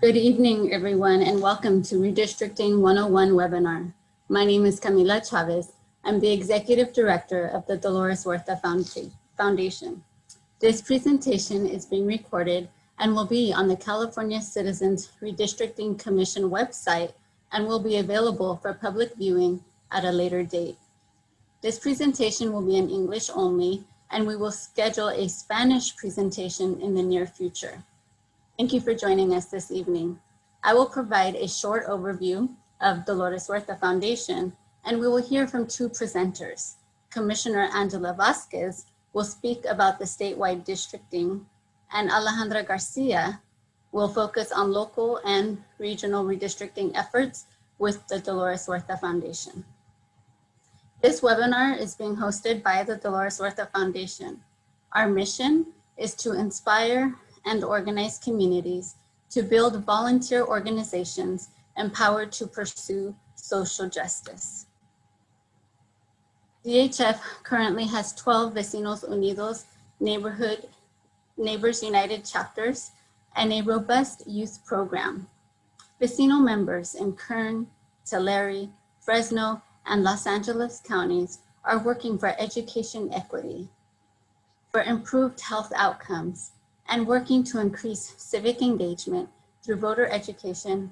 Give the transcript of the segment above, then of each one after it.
Good evening, everyone, and welcome to Redistricting 101 webinar. My name is Camila Chavez. I'm the Executive Director of the Dolores Huerta Foundation. This presentation is being recorded and will be on the California Citizens Redistricting Commission website and will be available for public viewing at a later date. This presentation will be in English only, and we will schedule a Spanish presentation in the near future. Thank you for joining us this evening. I will provide a short overview of Dolores Huerta Foundation, and we will hear from two presenters. Commissioner Angela Vasquez will speak about the statewide districting, and Alejandra Garcia will focus on local and regional redistricting efforts with the Dolores Huerta Foundation. This webinar is being hosted by the Dolores Huerta Foundation. Our mission is to inspire and organize communities to build volunteer organizations empowered to pursue social justice. DHF currently has 12 Vecinos Unidos Neighbors United chapters and a robust youth program. Vecino members in Kern, Tulare, Fresno, and Los Angeles counties are working for education equity, for improved health outcomes, and working to increase civic engagement through voter education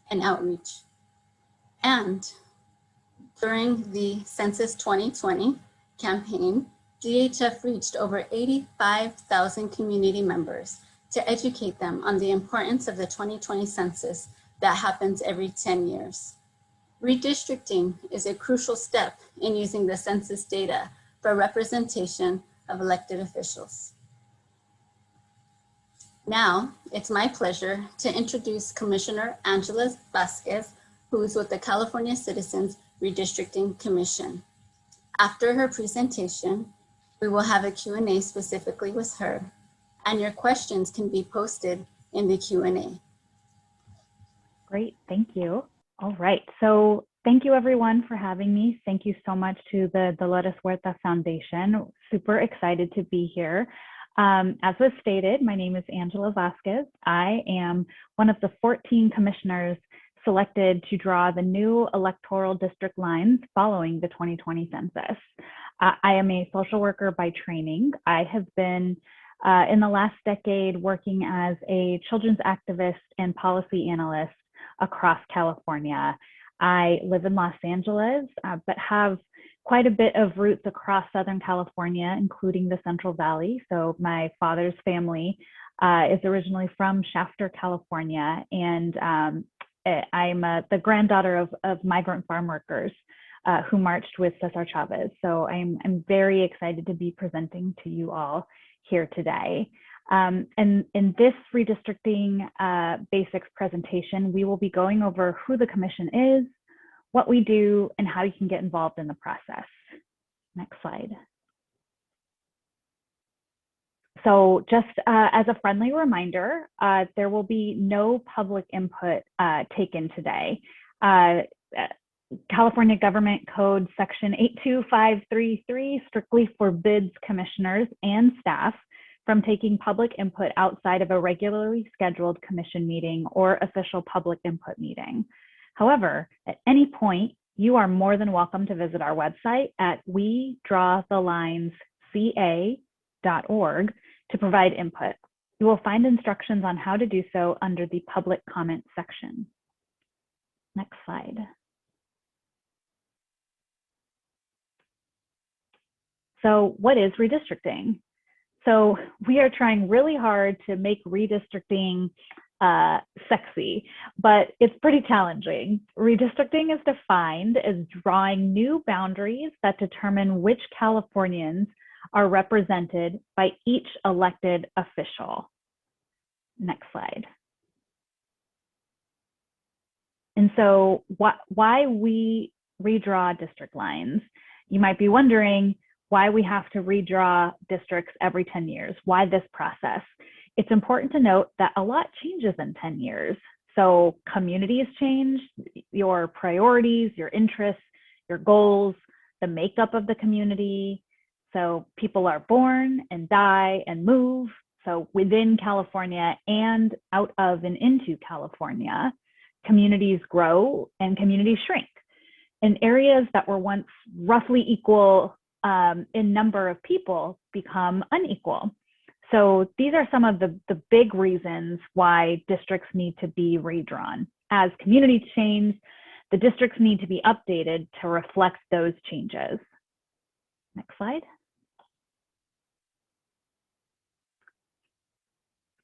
and outreach. And during the Census 2020 campaign, DHF reached over 85,000 community members to educate them on the importance of the 2020 census that happens every 10 years. Redistricting is a crucial step in using the census data for representation of elected officials. Now, it's my pleasure to introduce Commissioner Angela Vasquez, who is with the California Citizens Redistricting Commission. After her presentation, we will have a Q&A specifically with her, and your questions can be posted in the Q&A. Great, thank you. All right, so thank you everyone for having me. Thank you so much to the Dolores Huerta Foundation. Super excited to be here. As was stated, my name is Angela Vasquez. I am one of the 14 commissioners selected to draw the new electoral district lines following the 2020 census. I am a social worker by training. I have been in the last decade working as a children's activist and policy analyst across California. I live in Los Angeles, but have quite a bit of roots across Southern California, including the Central Valley. So my father's family is originally from Shafter, California, and I'm the granddaughter of migrant farm workers who marched with Cesar Chavez. So I'm very excited to be presenting to you all here today. And in this redistricting basics presentation, we will be going over who the commission is, what we do, and how you can get involved in the process. Next slide. So just as a friendly reminder, there will be no public input taken today. California Government Code Section 82533 strictly forbids commissioners and staff from taking public input outside of a regularly scheduled commission meeting or official public input meeting. However, at any point, you are more than welcome to visit our website at wedrawthelinesca.org to provide input. You will find instructions on how to do so under the public comment section. Next slide. So what is redistricting? So we are trying really hard to make redistricting sexy, but it's pretty challenging. Redistricting is defined as drawing new boundaries that determine which Californians are represented by each elected official. Next slide. And so why we redraw district lines? You might be wondering why we have to redraw districts every 10 years. Why this process? It's important to note that a lot changes in 10 years. So communities change, your priorities, your interests, your goals, the makeup of the community. So people are born and die and move. So within California and out of and into California, communities grow and communities shrink. And areas that were once roughly equal in number of people become unequal. So these are some of the big reasons why districts need to be redrawn. As communities change, the districts need to be updated to reflect those changes. Next slide.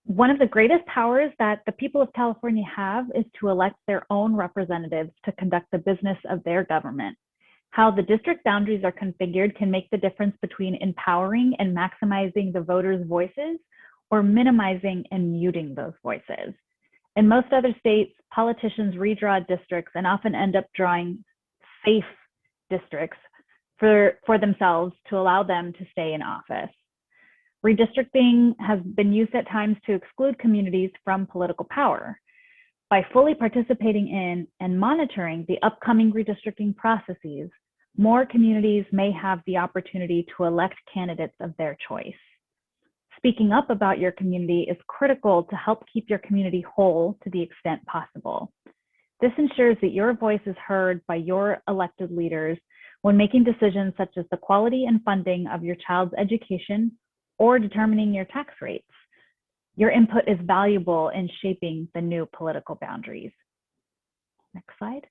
One of the greatest powers that the people of California have is to elect their own representatives to conduct the business of their government. How the district boundaries are configured can make the difference between empowering and maximizing the voters' voices or minimizing and muting those voices. In most other states, politicians redraw districts and often end up drawing safe districts for themselves to allow them to stay in office. Redistricting has been used at times to exclude communities from political power. By fully participating in and monitoring the upcoming redistricting processes, more communities may have the opportunity to elect candidates of their choice. Speaking up about your community is critical to help keep your community whole to the extent possible. This ensures that your voice is heard by your elected leaders when making decisions such as the quality and funding of your child's education or determining your tax rates. Your input is valuable in shaping the new political boundaries. Next slide.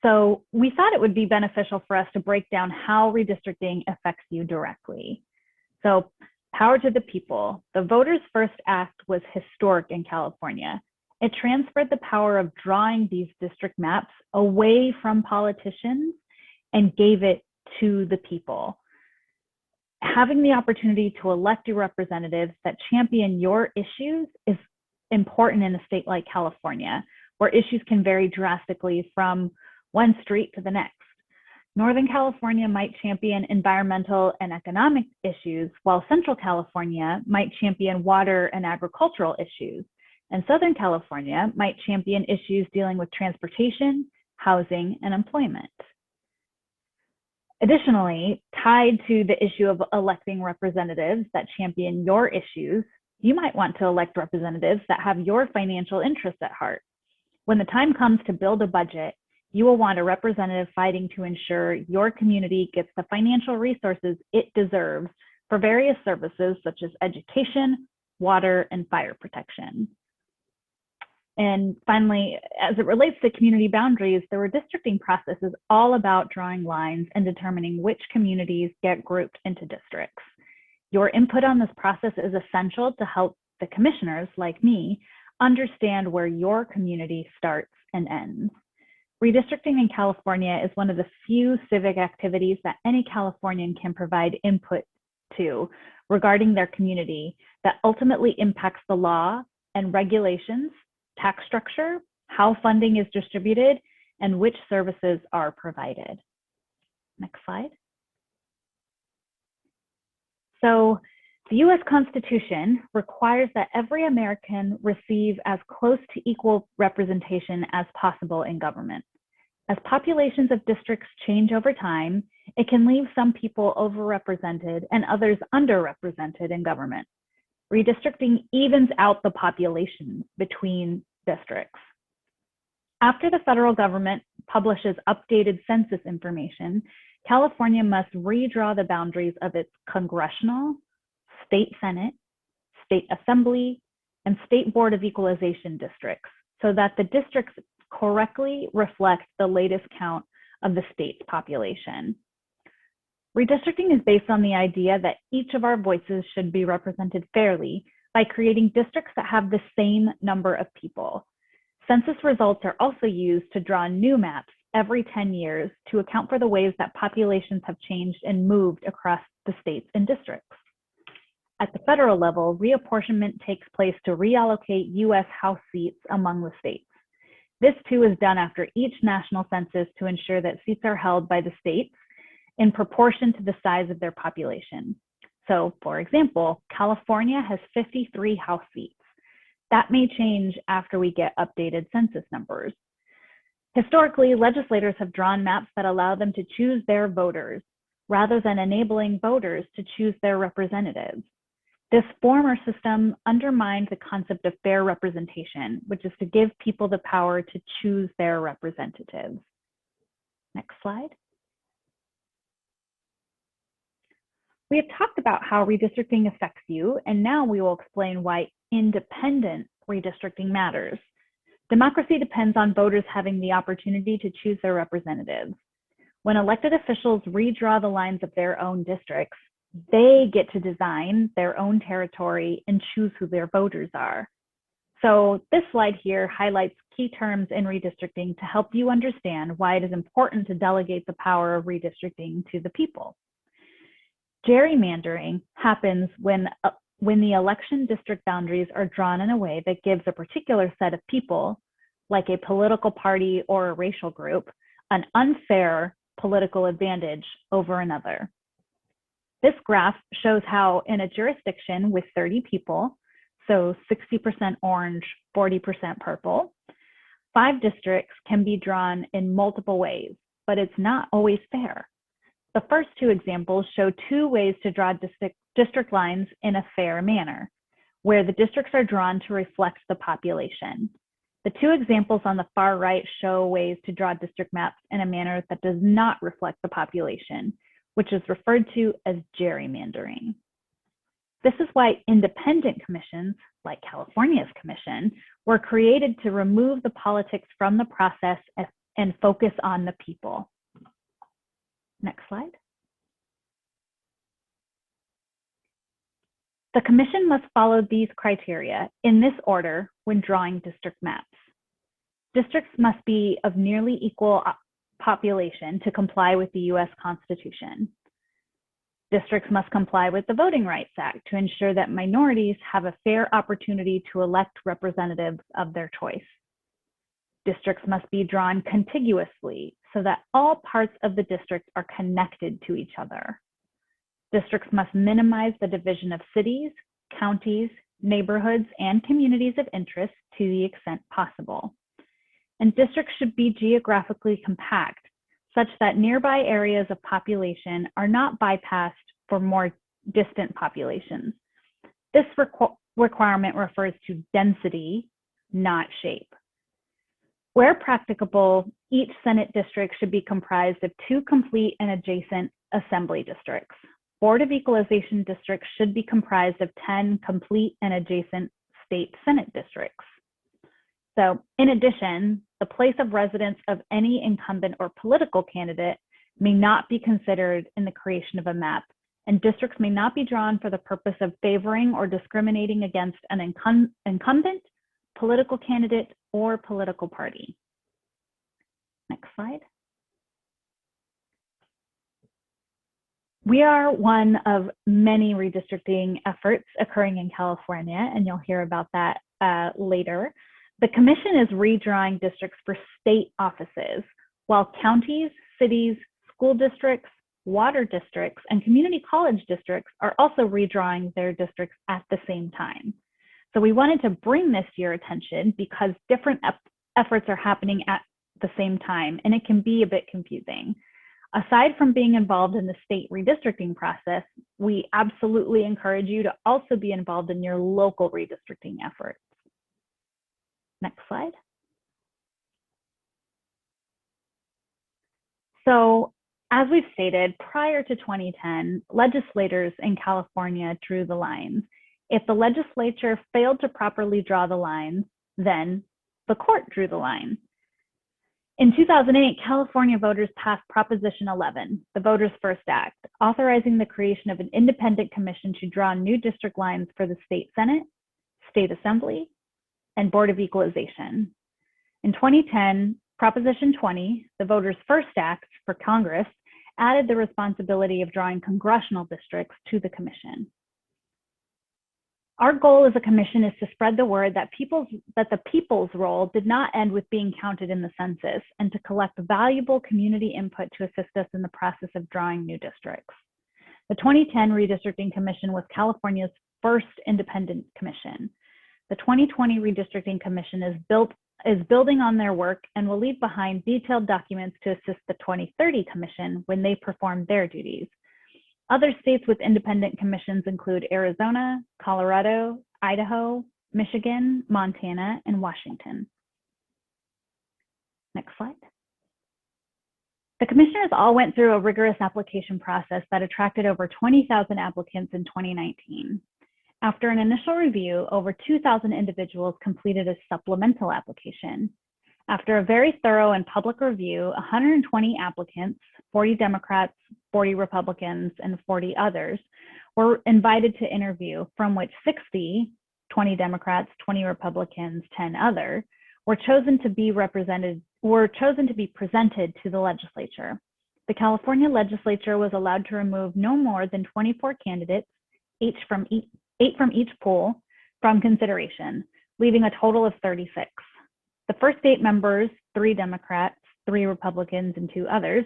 So we thought it would be beneficial for us to break down how redistricting affects you directly. So power to the people. The Voters' First Act was historic in California. It transferred the power of drawing these district maps away from politicians and gave it to the people. Having the opportunity to elect your representatives that champion your issues is important in a state like California, where issues can vary drastically from one street to the next. Northern California might champion environmental and economic issues, while Central California might champion water and agricultural issues, and Southern California might champion issues dealing with transportation, housing, and employment. Additionally, tied to the issue of electing representatives that champion your issues, you might want to elect representatives that have your financial interests at heart. When the time comes to build a budget, you will want a representative fighting to ensure your community gets the financial resources it deserves for various services such as education, water, and fire protection. And finally, as it relates to community boundaries, the redistricting process is all about drawing lines and determining which communities get grouped into districts. Your input on this process is essential to help the commissioners, like me, understand where your community starts and ends. Redistricting in California is one of the few civic activities that any Californian can provide input to regarding their community that ultimately impacts the law and regulations, tax structure, how funding is distributed, and which services are provided. Next slide. So the US Constitution requires that every American receive as close to equal representation as possible in government. As populations of districts change over time, it can leave some people overrepresented and others underrepresented in government. Redistricting evens out the populations between districts. After the federal government publishes updated census information, California must redraw the boundaries of its congressional, state senate, state assembly, and state board of equalization districts so that the districts correctly reflect the latest count of the state's population. Redistricting is based on the idea that each of our voices should be represented fairly by creating districts that have the same number of people. Census results are also used to draw new maps every 10 years to account for the ways that populations have changed and moved across the states and districts. At the federal level, reapportionment takes place to reallocate US House seats among the states. This too is done after each national census to ensure that seats are held by the states in proportion to the size of their population. So, for example, California has 53 House seats. That may change after we get updated census numbers. Historically, legislators have drawn maps that allow them to choose their voters. rather than enabling voters to choose their representatives. This former system undermined the concept of fair representation, which is to give people the power to choose their representatives. Next slide. We have talked about how redistricting affects you, and now we will explain why independent redistricting matters. Democracy depends on voters having the opportunity to choose their representatives. When elected officials redraw the lines of their own districts, they get to design their own territory and choose who their voters are. So this slide here highlights key terms in redistricting to help you understand why it is important to delegate the power of redistricting to the people. Gerrymandering happens when the election district boundaries are drawn in a way that gives a particular set of people, like a political party or a racial group, an unfair political advantage over another. This graph shows how in a jurisdiction with 30 people, so 60% orange, 40% purple, 5 districts can be drawn in multiple ways, but it's not always fair. The first 2 examples show 2 ways to draw district lines in a fair manner, where the districts are drawn to reflect the population. The 2 examples on the far right show ways to draw district maps in a manner that does not reflect the population, which is referred to as gerrymandering. This is why independent commissions, like California's commission, were created to remove the politics from the process and focus on the people. Next slide. The commission must follow these criteria in this order when drawing district maps. Districts must be of nearly equal population to comply with the US Constitution. Districts must comply with the Voting Rights Act to ensure that minorities have a fair opportunity to elect representatives of their choice. Districts must be drawn contiguously so that all parts of the district are connected to each other. Districts must minimize the division of cities, counties, neighborhoods, and communities of interest to the extent possible. And districts should be geographically compact, such that nearby areas of population are not bypassed for more distant populations. This requirement refers to density, not shape. Where practicable, each Senate district should be comprised of 2 complete and adjacent assembly districts. Board of Equalization districts should be comprised of 10 complete and adjacent state Senate districts. So in addition, the place of residence of any incumbent or political candidate may not be considered in the creation of a map, and districts may not be drawn for the purpose of favoring or discriminating against an incumbent, political candidate, or political party. Next slide. We are one of many redistricting efforts occurring in California, and you'll hear about that later. The commission is redrawing districts for state offices, while counties, cities, school districts, water districts, and community college districts are also redrawing their districts at the same time. So we wanted to bring this to your attention because different efforts are happening at the same time, and it can be a bit confusing. Aside from being involved in the state redistricting process, we absolutely encourage you to also be involved in your local redistricting efforts. Next slide. So, as we've stated, prior to 2010, legislators in California drew the lines. If the legislature failed to properly draw the lines, then the court drew the line. In 2008, California voters passed Proposition 11, the Voters' First Act, authorizing the creation of an independent commission to draw new district lines for the state Senate, state assembly, and Board of Equalization. In 2010, Proposition 20, the Voters' First Act for Congress, added the responsibility of drawing congressional districts to the commission. Our goal as a commission is to spread the word that the people's role did not end with being counted in the census, and to collect valuable community input to assist us in the process of drawing new districts. The 2010 Redistricting Commission was California's first independent commission. The 2020 Redistricting Commission is built is building on their work and will leave behind detailed documents to assist the 2030 Commission when they perform their duties. Other states with independent commissions include Arizona, Colorado, Idaho, Michigan, Montana, and Washington. Next slide. The commissioners all went through a rigorous application process that attracted over 20,000 applicants in 2019. After an initial review, over 2,000 individuals completed a supplemental application. After a very thorough and public review, 120 applicants, 40 Democrats, 40 Republicans, and 40 others, were invited to interview, from which 60, 20 Democrats, 20 Republicans, 10 other, were chosen to be presented to the legislature. The California legislature was allowed to remove no more than 24 candidates, eight from each pool, from consideration, leaving a total of 36. The first 8 members, 3 Democrats, 3 Republicans, and 2 others,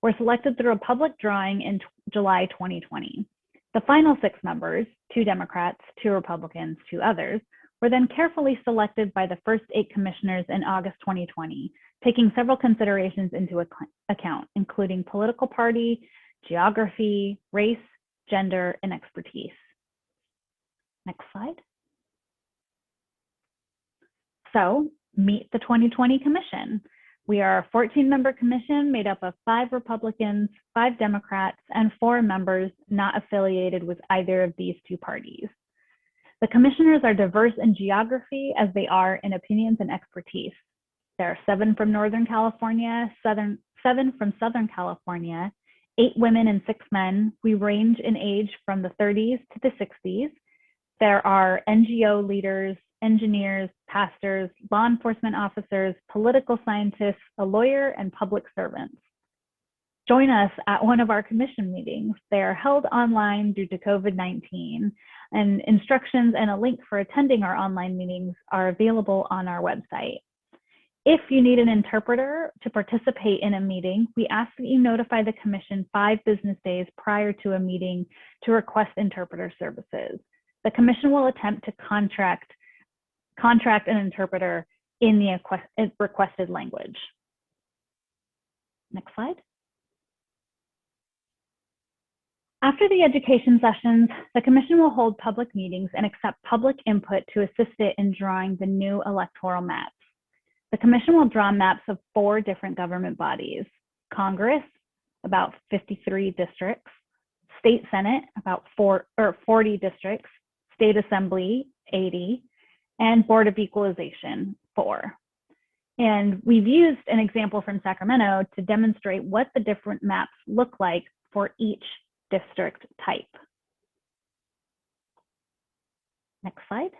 were selected through a public drawing in July 2020. The final 6 members, 2 Democrats, 2 Republicans, 2 others, were then carefully selected by the first 8 commissioners in August 2020, taking several considerations into account, including political party, geography, race, gender, and expertise. Next slide. So, meet the 2020 Commission. We are a 14-member commission made up of 5 Republicans, 5 Democrats, and 4 members not affiliated with either of these 2 parties. The commissioners are diverse in geography as they are in opinions and expertise. There are 7 from Northern California, 7 from Southern California, 8 women and 6 men. We range in age from the 30s to the 60s. There are NGO leaders, engineers, pastors, law enforcement officers, political scientists, a lawyer, and public servants. Join us at one of our commission meetings. They are held online due to COVID-19, and instructions and a link for attending our online meetings are available on our website. If you need an interpreter to participate in a meeting, we ask that you notify the commission 5 business days prior to a meeting to request interpreter services. The commission will attempt to contract an interpreter in the requested language. Next slide. After the education sessions, the commission will hold public meetings and accept public input to assist it in drawing the new electoral maps. The commission will draw maps of 4 different government bodies: Congress, about 53 districts; State Senate, about 40 districts; State Assembly, 80, and Board of Equalization, 4. And we've used an example from Sacramento to demonstrate what the different maps look like for each district type. Next slide.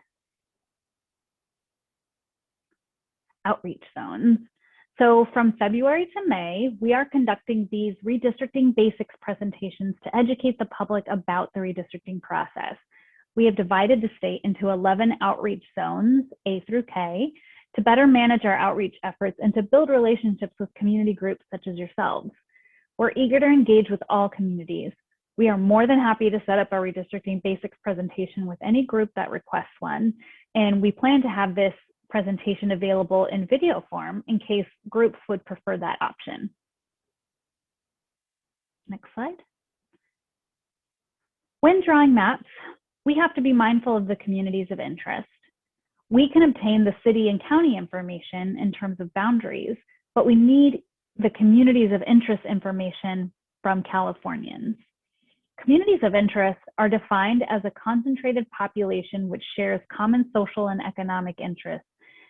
Outreach zones. So from February to May, we are conducting these redistricting basics presentations to educate the public about the redistricting process. We have divided the state into 11 outreach zones, A through K, to better manage our outreach efforts and to build relationships with community groups such as yourselves. We're eager to engage with all communities. We are more than happy to set up a redistricting basics presentation with any group that requests one, and we plan to have this presentation available in video form in case groups would prefer that option. Next slide. When drawing maps, we have to be mindful of the communities of interest. We can obtain the city and county information in terms of boundaries, but we need the communities of interest information from Californians. Communities of interest are defined as a concentrated population which shares common social and economic interests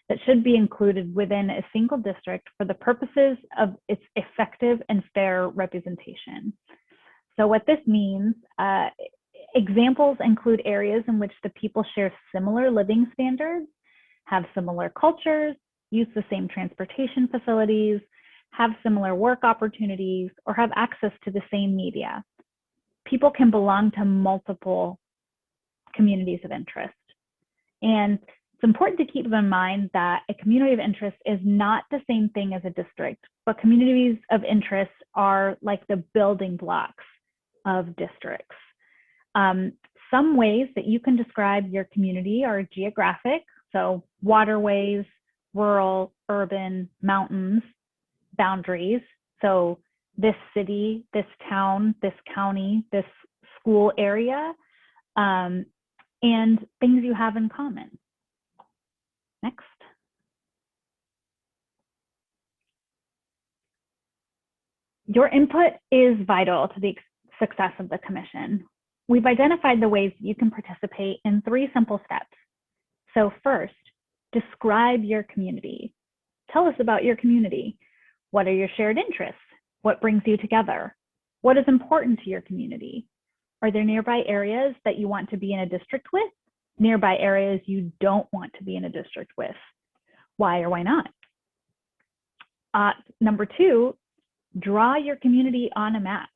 that should be included within a single district for the purposes of its effective and fair representation. So what this means, examples include areas in which the people share similar living standards, have similar cultures, use the same transportation facilities, have similar work opportunities, or have access to the same media. People can belong to multiple communities of interest. And it's important to keep in mind that a community of interest is not the same thing as a district, but communities of interest are like the building blocks of districts. Some ways that you can describe your community are geographic, so waterways, rural, urban, mountains boundaries. So this city, this town, this county, this school area, and things you have in common. Next. Your input is vital to the success of the commission. We've identified the ways you can participate in 3 simple steps. So first, describe your community. Tell us about your community. What are your shared interests? What brings you together? What is important to your community? Are there nearby areas that you want to be in a district with? Nearby areas you don't want to be in a district with? Why or why not? Number 2, draw your community on a map.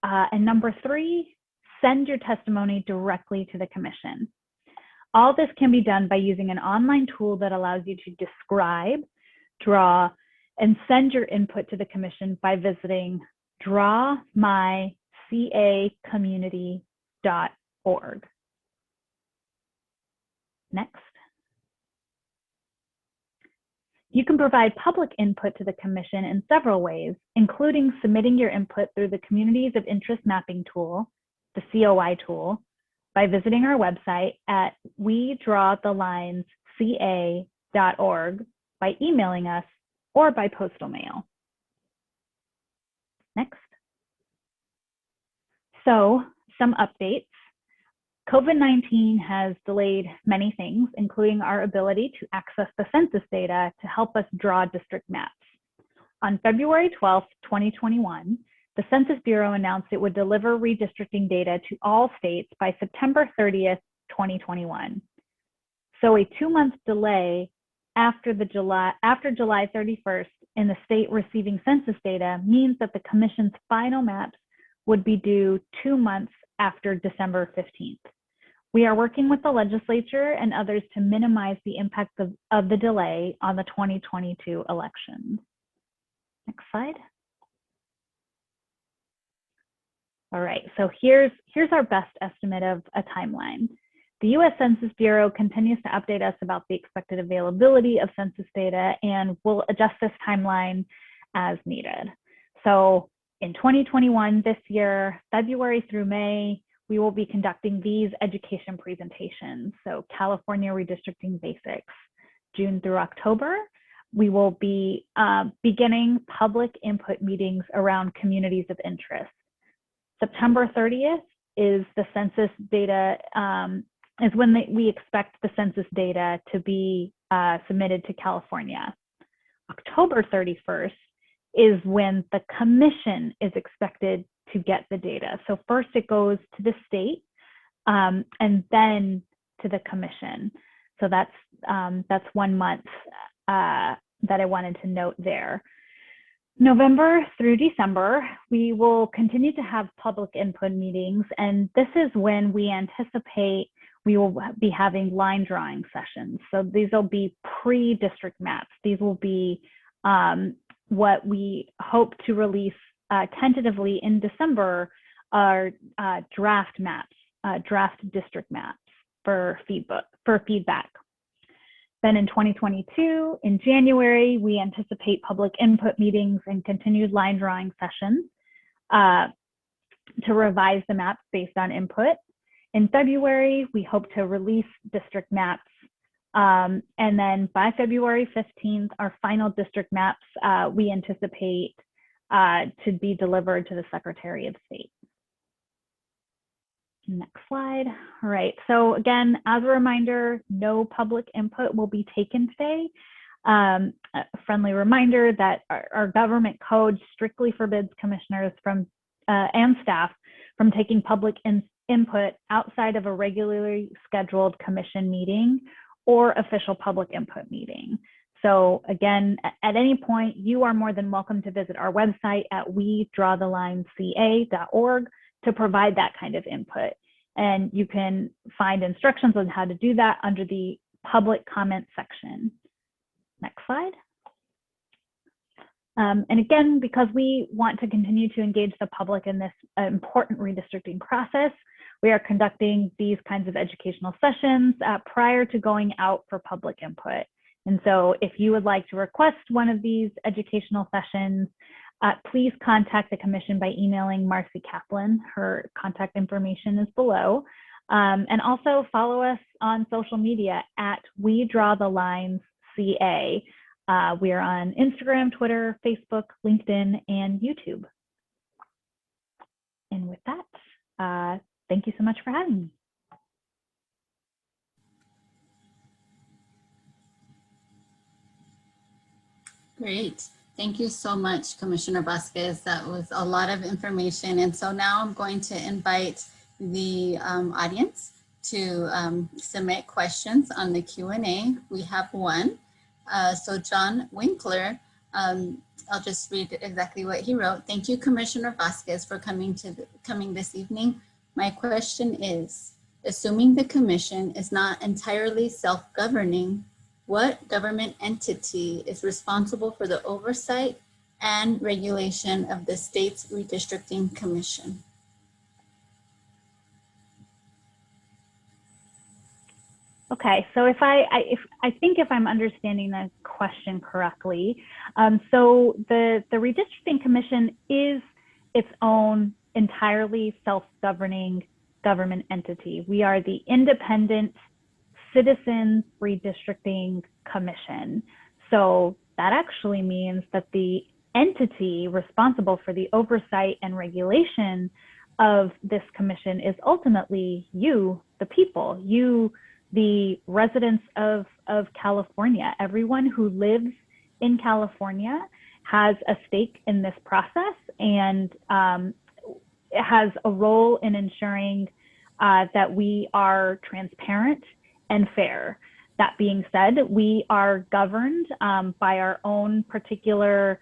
And number 3, send your testimony directly to the commission. All this can be done by using an online tool that allows you to describe, draw, and send your input to the commission by visiting drawmycacommunity.org. Next. You can provide public input to the commission in several ways, including submitting your input through the Communities of Interest Mapping tool, the COI tool, by visiting our website at wedrawthelinesca.org, by emailing us, or by postal mail. Next. So, some updates. COVID-19 has delayed many things, including our ability to access the census data to help us draw district maps. On February 12, 2021, the Census Bureau announced it would deliver redistricting data to all states by September 30th, 2021. So a 2-month delay after July 31st in the state receiving census data means that the Commission's final maps would be due 2 months after December 15th. We are working with the legislature and others to minimize the impact of the delay on the 2022 elections. Next slide. All right, so here's our best estimate of a timeline. The U.S. Census Bureau continues to update us about the expected availability of census data, and will adjust this timeline as needed. So in 2021, this year, February through May, we will be conducting these education presentations. So California Redistricting Basics. June through October, we will be beginning public input meetings around communities of interest. September 30th is the census data, is when we expect the census data to be submitted to California. October 31st is when the commission is expected to get the data. So first it goes to the state and then to the commission. So that's 1 month that I wanted to note there. November through December, we will continue to have public input meetings, and this is when we anticipate we will be having line drawing sessions. So these will be pre-district maps. These will be what we hope to release tentatively in December, are draft maps, draft district maps for feedback. Then in 2022, in January, we anticipate public input meetings and continued line drawing sessions to revise the maps based on input. In February, we hope to release district maps. And then by February 15th, our final district maps we anticipate to be delivered to the Secretary of State. Next slide. All right, so again, as a reminder, no public input will be taken today. A friendly reminder that our government code strictly forbids commissioners and staff from taking public input outside of a regularly scheduled commission meeting or official public input meeting. So again, at any point, you are more than welcome to visit our website at wedrawthelinesca.org to provide that kind of input. And you can find instructions on how to do that under the public comment section. Next slide. And again, because we want to continue to engage the public in this important redistricting process, we are conducting these kinds of educational sessions prior to going out for public input. And so if you would like to request one of these educational sessions, please contact the commission by emailing Marcy Kaplan. Her contact information is below. And also follow us on social media at WeDrawTheLinesCA. We are on Instagram, Twitter, Facebook, LinkedIn, and YouTube. And with that, thank you so much for having me. Great. Thank you so much, Commissioner Vasquez. That was a lot of information. And so now I'm going to invite the audience to submit questions on the Q&A. We have one. So John Winkler, I'll just read exactly what he wrote. Thank you, Commissioner Vasquez, for coming this evening. My question is, assuming the commission is not entirely self-governing, what government entity is responsible for the oversight and regulation of the state's redistricting commission? Okay, so if I think if I'm understanding the question correctly, so the Redistricting Commission is its own entirely self-governing government entity. We are the independent Citizens Redistricting Commission. So that actually means that the entity responsible for the oversight and regulation of this commission is ultimately you, the people, you, the residents of California. Everyone who lives in California has a stake in this process and has a role in ensuring that we are transparent and fair. That being said, we are governed by our own particular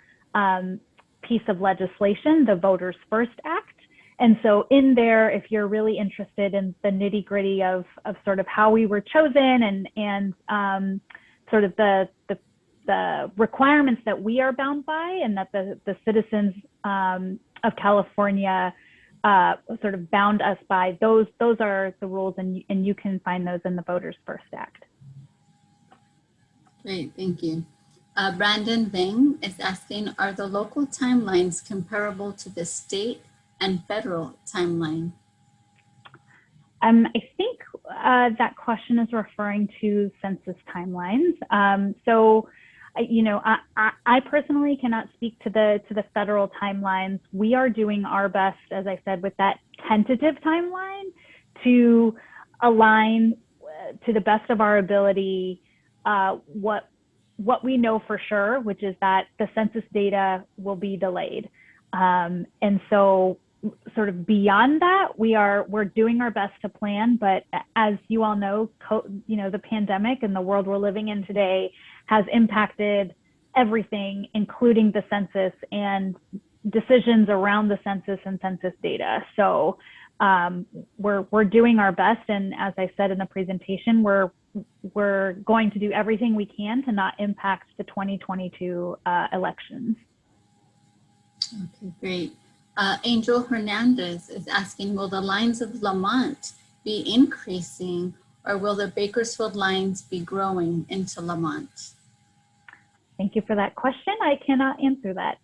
piece of legislation, the Voters First Act. And so in there, if you're really interested in the nitty gritty of sort of how we were chosen and sort of the requirements that we are bound by and that the citizens of California sort of bound us by, those are the rules, and you can find those in the Voters First Act. Great, thank you. Brandon Ving is asking, are the local timelines comparable to the state and federal timeline? I think that question is referring to census timelines. So, you know, I personally cannot speak to the federal timelines. We are doing our best, as I said, with that tentative timeline to align to the best of our ability what we know for sure, which is that the census data will be delayed. And so sort of beyond that, we're doing our best to plan, but as you all know, the pandemic and the world we're living in today has impacted everything, including the census and decisions around the census and census data. So we're doing our best, and as I said in the presentation, we're going to do everything we can to not impact the 2022 elections. Okay, great. Angel Hernandez is asking, will the lines of Lamont be increasing, or will the Bakersfield lines be growing into Lamont? Thank you for that question. I cannot answer that.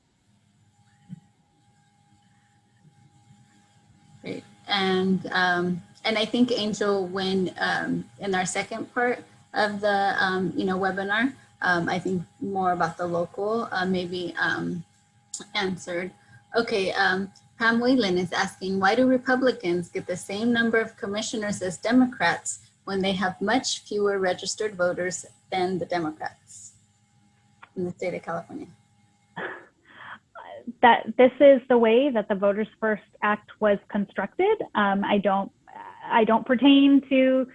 Great. And I think, Angel, when in our second part of the webinar, I think more about the local maybe answered. Okay, Pam Whalen is asking, why do Republicans get the same number of commissioners as Democrats when they have much fewer registered voters than the Democrats in the state of California? That this is the way that the Voters First Act was constructed. I don't pertain to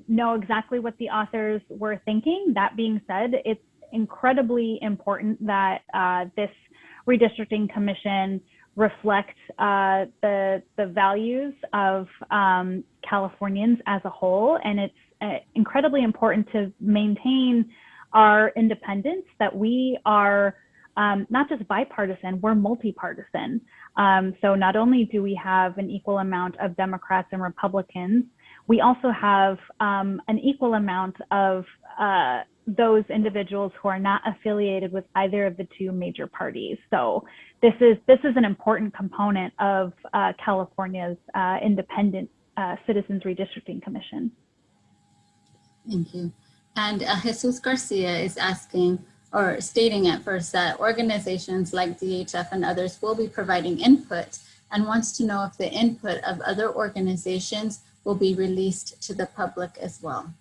know exactly what the authors were thinking. That being said, it's incredibly important that this Redistricting Commission reflect the values of Californians as a whole, and it's incredibly important to maintain our independence, that we are not just bipartisan, we're multi-partisan. So not only do we have an equal amount of Democrats and Republicans, we also have an equal amount of those individuals who are not affiliated with either of the two major parties. So this is an important component of California's independent Citizens Redistricting Commission. Thank you. And Jesus Garcia is asking, or stating at first, that organizations like DHF and others will be providing input, and wants to know if the input of other organizations will be released to the public as well.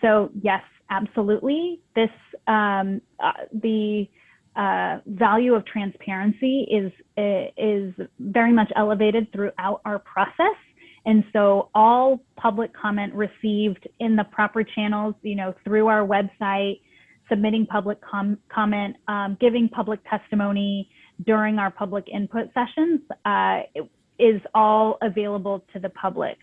So yes, absolutely. This the value of transparency is very much elevated throughout our process. And so all public comment received in the proper channels, through our website, submitting public comment, giving public testimony during our public input sessions, is all available to the public.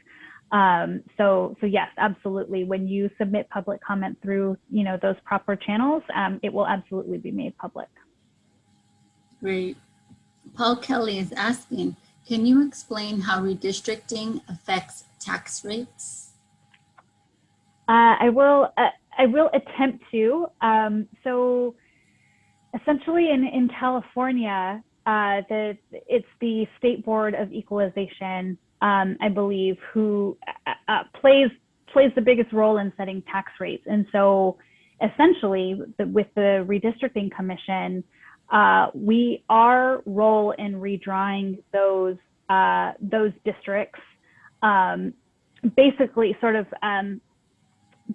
So yes, absolutely. When you submit public comment through, those proper channels, it will absolutely be made public. Great. Paul Kelly is asking, can you explain how redistricting affects tax rates? I will attempt to. So essentially in California, it's the State Board of Equalization, I believe, who plays the biggest role in setting tax rates. And so essentially with the Redistricting Commission, our role in redrawing those districts, basically sort of,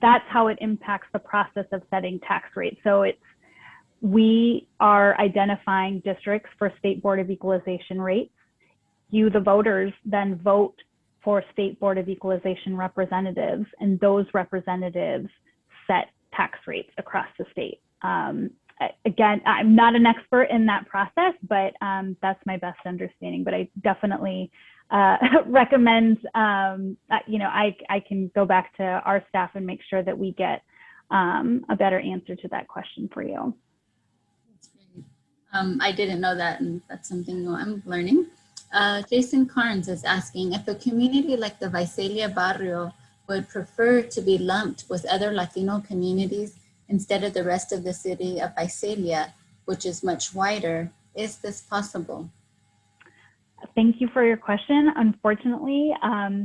that's how it impacts the process of setting tax rates. So we are identifying districts for State Board of Equalization rates. You, the voters, then vote for State Board of Equalization representatives, and those representatives set tax rates across the state. Again, I'm not an expert in that process, but that's my best understanding. But I definitely recommend, I can go back to our staff and make sure that we get a better answer to that question for you. That's great. I didn't know that, and that's something new I'm learning. Jason Carnes is asking if a community like the Visalia Barrio would prefer to be lumped with other Latino communities instead of the rest of the city of Visalia, which is much wider. Is this possible? Thank you for your question. Unfortunately,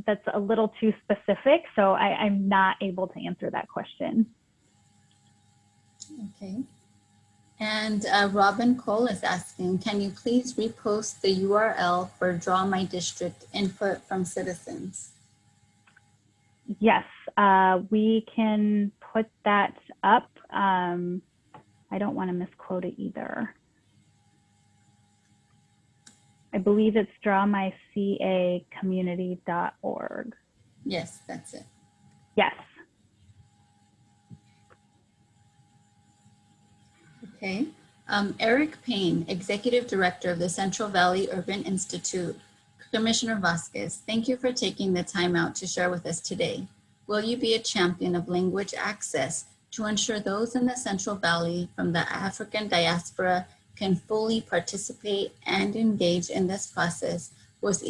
that's a little too specific, so I'm not able to answer that question. Okay. And Robin Cole is asking, can you please repost the URL for Draw My District input from citizens? Yes, we can put that up. I don't want to misquote it either. I believe it's drawmycacommunity.org. Yes, that's it. Yes. Okay. Eric Payne, Executive Director of the Central Valley Urban Institute. Commissioner Vasquez, thank you for taking the time out to share with us today. Will you be a champion of language access to ensure those in the Central Valley from the African diaspora can fully participate and engage in this process with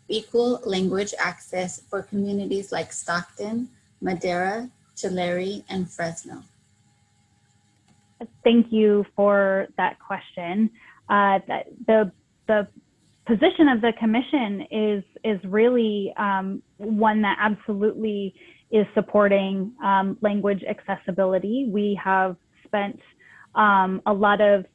equal language access for communities like Stockton, Madera, Tulare, and Fresno? Thank you for that question. The position of the commission is really one that absolutely is supporting language accessibility. We have spent a lot of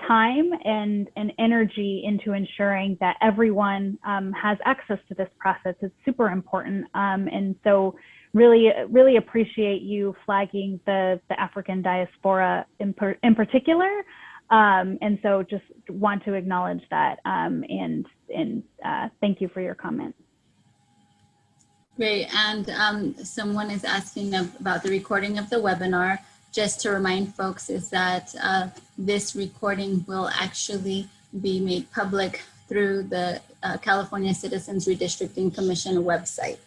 time and energy into ensuring that everyone has access to this process. It's super important. And so really appreciate you flagging the African diaspora in particular. And so just want to acknowledge that and thank you for your comment. Great, and someone is asking about the recording of the webinar. Just to remind folks is that this recording will actually be made public through the California Citizens Redistricting Commission website.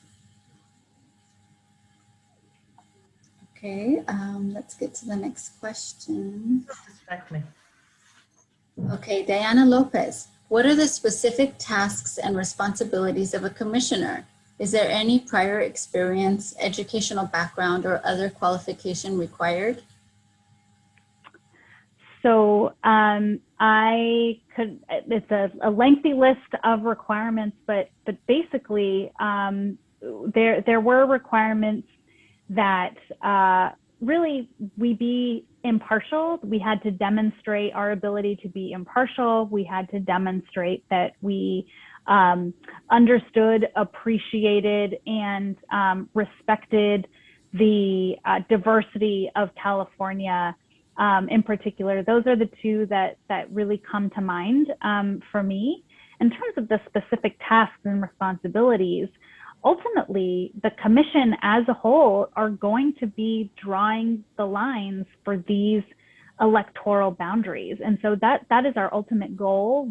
Okay, let's get to the next question. Okay, Diana Lopez, what are the specific tasks and responsibilities of a commissioner? Is there any prior experience, educational background, or other qualification required? So it's a lengthy list of requirements, but basically there were requirements that really we be impartial. We had to demonstrate our ability to be impartial. We had to demonstrate that we understood, appreciated, and respected the diversity of California. In particular, those are the two that really come to mind for me. In terms of the specific tasks and responsibilities, ultimately, the commission as a whole are going to be drawing the lines for these electoral boundaries. And so that is our ultimate goal.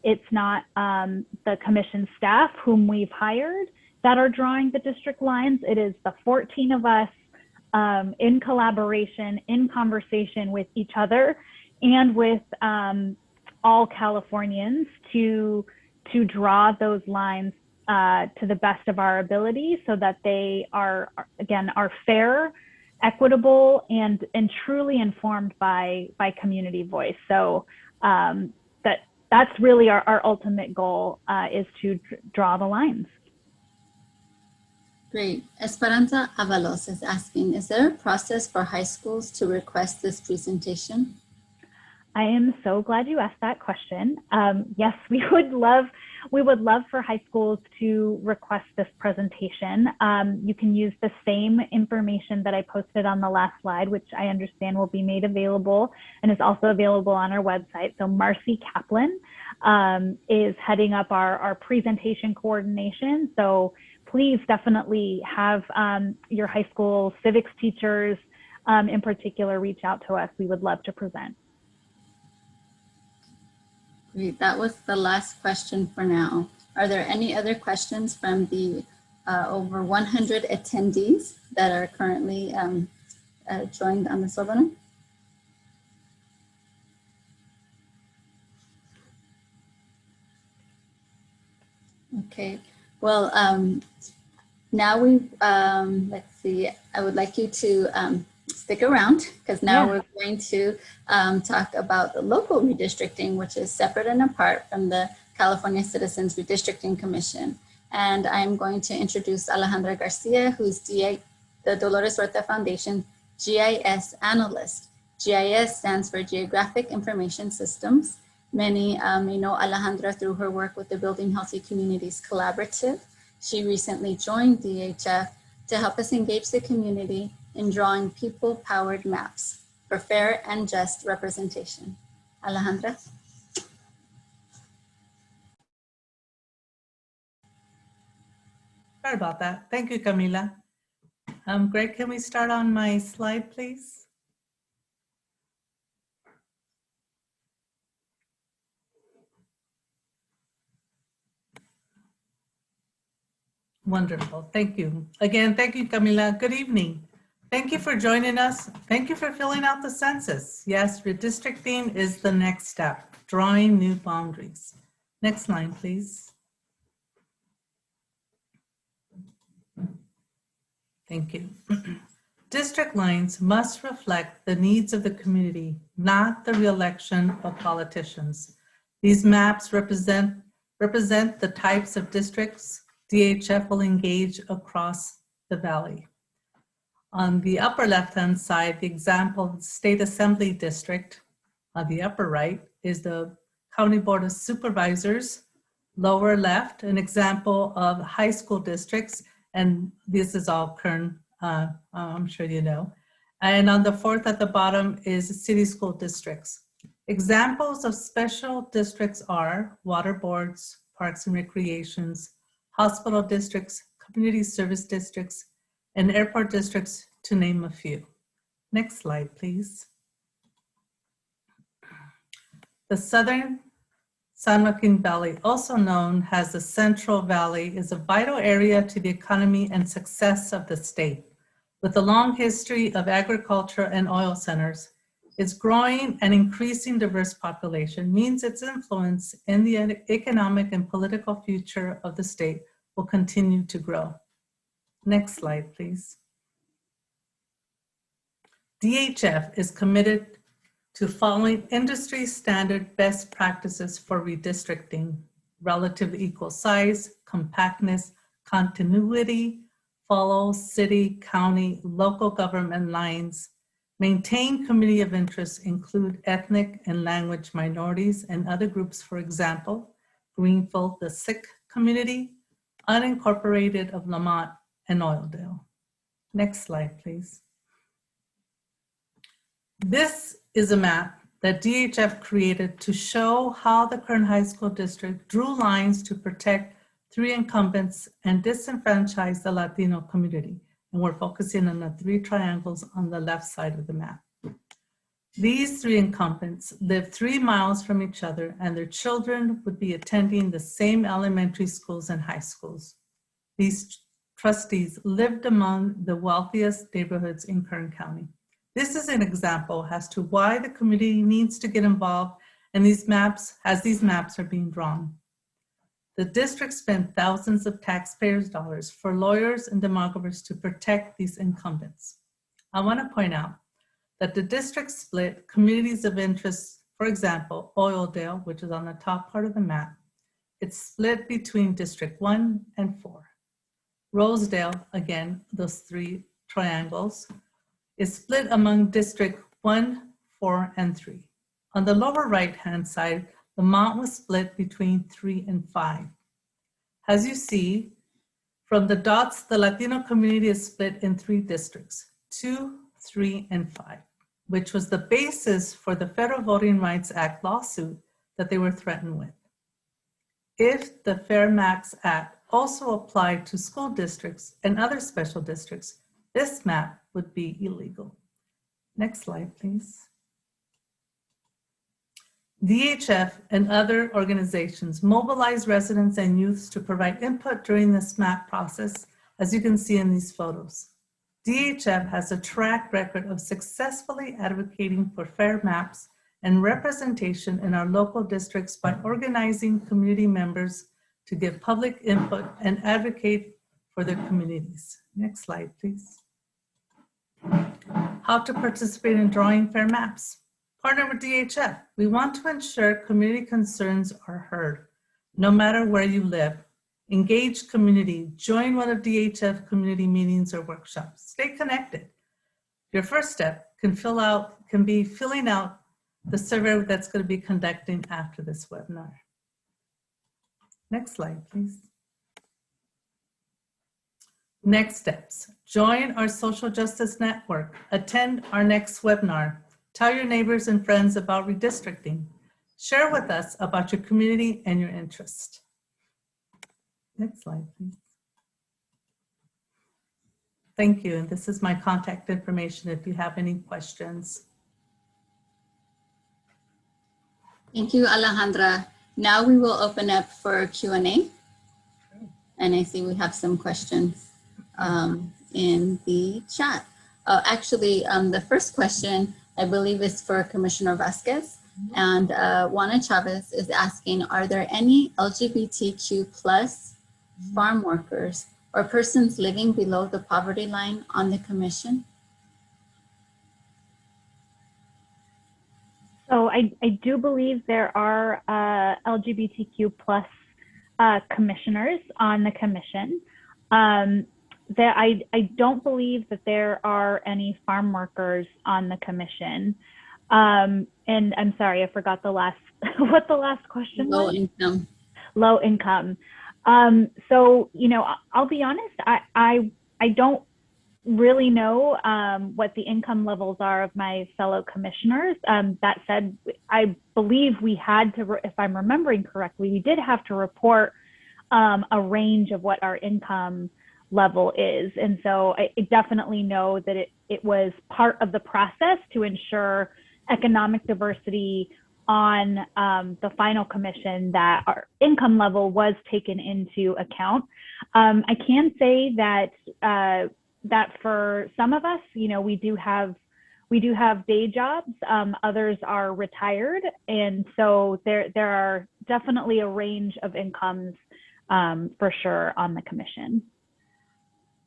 It's not the commission staff whom we've hired that are drawing the district lines. It is the 14 of us in collaboration, in conversation with each other and with all Californians to draw those lines to the best of our ability so that they are fair, equitable, and truly informed by community voice. So that's really our ultimate goal, is to draw the lines. Great. Esperanza Avalos is asking, is there a process for high schools to request this presentation? I am so glad you asked that question. Yes, we would love for high schools to request this presentation. You can use the same information that I posted on the last slide, which I understand will be made available and is also available on our website. So Marcy Kaplan is heading up our presentation coordination. So please definitely have your high school civics teachers in particular reach out to us. We would love to present. Great. That was the last question for now. Are there any other questions from the over 100 attendees that are currently joined on this webinar? Okay. Well, now let's see, I would like you to stick around because now we're going to talk about the local redistricting, which is separate and apart from the California Citizens Redistricting Commission. And I'm going to introduce Alejandra Garcia, who's the Dolores Huerta Foundation GIS analyst. GIS stands for Geographic Information Systems. Many may know Alejandra through her work with the Building Healthy Communities Collaborative. She recently joined DHF to help us engage the community in drawing people-powered maps for fair and just representation. Alejandra? Sorry about that. Thank you, Camila. Greg, can we start on my slide, please? Wonderful. Thank you. Again, thank you, Camila. Good evening. Thank you for joining us. Thank you for filling out the census. Yes, redistricting is the next step, drawing new boundaries. Next line, please. Thank you. District lines must reflect the needs of the community, not the re-election of politicians. These maps represent the types of districts DHF will engage across the valley. On the upper left-hand side, the example State Assembly District. On the upper right is the County Board of Supervisors. Lower left, an example of high school districts, and this is all Kern, I'm sure you know. And on the fourth at the bottom is city school districts. Examples of special districts are water boards, parks and recreations, hospital districts, community service districts, and airport districts, to name a few. Next slide, please. The Southern San Joaquin Valley, also known as the Central Valley, is a vital area to the economy and success of the state. With a long history of agriculture and oil centers, its growing and increasing diverse population means its influence in the economic and political future of the state will continue to grow. Next slide, please. DHF is committed to following industry standard best practices for redistricting: relative equal size, compactness, continuity, follow city, county, local government lines, maintain community of interest, include ethnic and language minorities and other groups, for example, Greenfield, the Sikh community, unincorporated of Lamont and Oildale. Next slide, please. This is a map that DHF created to show how the Kern High School District drew lines to protect 3 incumbents and disenfranchise the Latino community. And we're focusing on the 3 triangles on the left side of the map. These 3 incumbents live 3 miles from each other, and their children would be attending the same elementary schools and high schools. These trustees lived among the wealthiest neighborhoods in Kern County. This is an example as to why the community needs to get involved in these maps as these maps are being drawn. The district spent thousands of taxpayers' dollars for lawyers and demographers to protect these incumbents. I want to point out that the district split communities of interest. For example, Oildale, which is on the top part of the map, it's split between District 1 and 4. Rosedale, again, those 3 triangles, is split among District 1, 4, and 3. On the lower right-hand side, Lamont was split between 3 and 5. As you see, from the dots, the Latino community is split in 3 districts, 2, 3, and 5, which was the basis for the Federal Voting Rights Act lawsuit that they were threatened with. If the Fair Maps Act also applied to school districts and other special districts, this map would be illegal. Next slide, please. DHF and other organizations mobilize residents and youths to provide input during this map process, as you can see in these photos. DHF has a track record of successfully advocating for fair maps and representation in our local districts by organizing community members to give public input and advocate for their communities. Next slide, please. How to participate in drawing fair maps. Partner with DHF. We want to ensure community concerns are heard, no matter where you live. Engage community, join one of DHF community meetings or workshops. Stay connected. Your first step can be filling out the survey that's going to be conducting after this webinar. Next slide, please. Next steps, join our social justice network, attend our next webinar, tell your neighbors and friends about redistricting, share with us about your community and your interest. Next slide, please. Thank you, and this is my contact information if you have any questions. Thank you, Alejandra. Now we will open up for Q&A. And I see we have some questions in the chat. The first question, I believe, is for Commissioner Vasquez. And Juana Chavez is asking, are there any LGBTQ plus farm workers or persons living below the poverty line on the commission? So I do believe there are LGBTQ plus commissioners on the commission. I don't believe that there are any farm workers on the commission. And I'm sorry, I forgot the last, what the last question was? Low income. Low income. So, you know, I'll be honest, I don't really know what the income levels are of my fellow commissioners. That said, I believe we had to, if I'm remembering correctly, we did have to report a range of what our income level is. And so I definitely know that it was part of the process to ensure economic diversity on the final commission, that our income level was taken into account. I can say that that for some of us, you know, we do have day jobs. Others are retired, and so there are definitely a range of incomes for sure on the commission.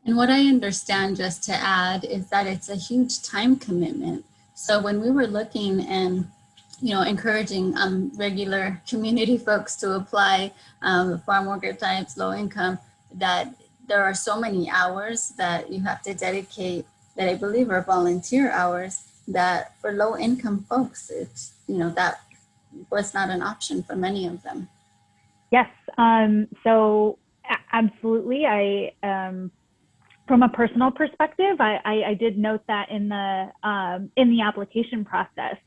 And what I understand, just to add, is that it's a huge time commitment. So when we were looking and encouraging regular community folks to apply, farm worker types, low income, that there are so many hours that you have to dedicate that I believe are volunteer hours, that for low income folks, it's, that was not an option for many of them. Yes, so absolutely. From a personal perspective, I did note that in the application process.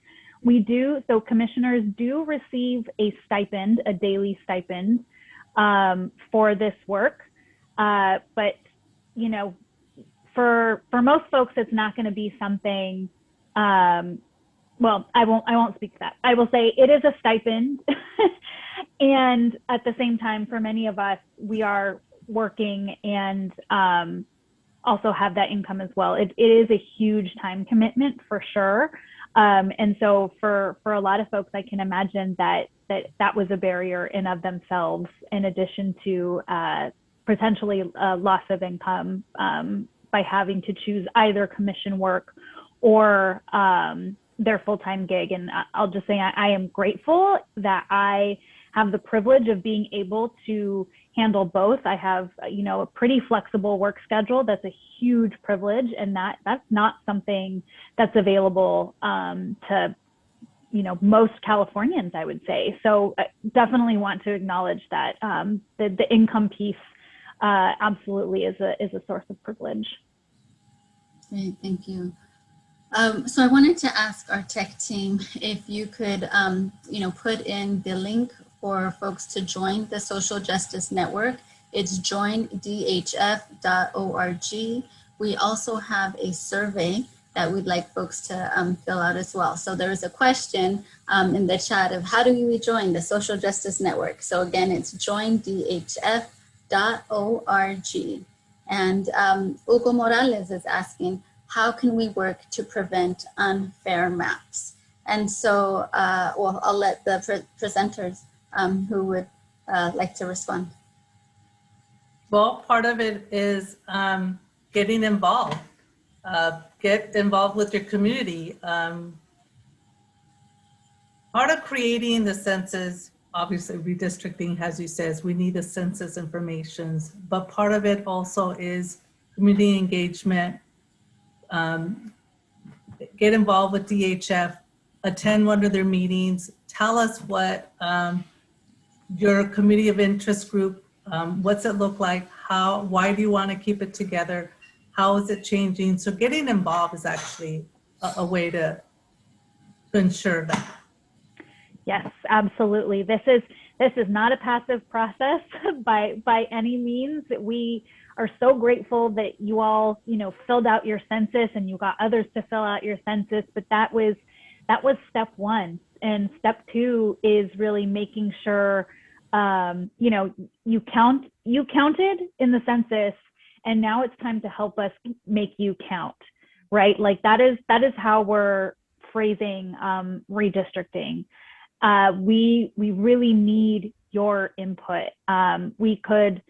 So commissioners do receive a stipend, a daily stipend for this work. But, for most folks, it's not going to be something, well, I won't speak to that. I will say it is a stipend. And at the same time, for many of us, we are working and also have that income as well. It is a huge time commitment for sure. And so for a lot of folks, I can imagine that was a barrier in of themselves, in addition to potentially a loss of income by having to choose either commission work or their full-time gig. And I'll just say I am grateful that I have the privilege of being able to handle both. I have, a pretty flexible work schedule. That's a huge privilege, and that's not something that's available to, most Californians, I would say. So definitely want to acknowledge that the income piece absolutely is a source of privilege. Great, thank you. So I wanted to ask our tech team if you could, put in the link for folks to join the Social Justice Network. It's joindhf.org. We also have a survey that we'd like folks to fill out as well. So there is a question in the chat of how do we join the Social Justice Network? So again, it's joindhf.org. And Hugo Morales is asking, how can we work to prevent unfair maps? And so, I'll let the presenters who would like to respond. Well, part of it is getting involved. Get involved with your community. Part of creating the census, obviously redistricting, as you says, we need the census information, but part of it also is community engagement. Get involved with DHF, attend one of their meetings, tell us what your community of interest group, what's it look like, why do you want to keep it together, how is it changing? So getting involved is actually a way to ensure that. Yes, absolutely. This is not a passive process by any means. We are so grateful that you all, filled out your census and you got others to fill out your census, but that was step one. And step two is really making sure, you counted in the census, and now it's time to help us make you count, right? Like that is how we're phrasing redistricting. We really need your input. We could,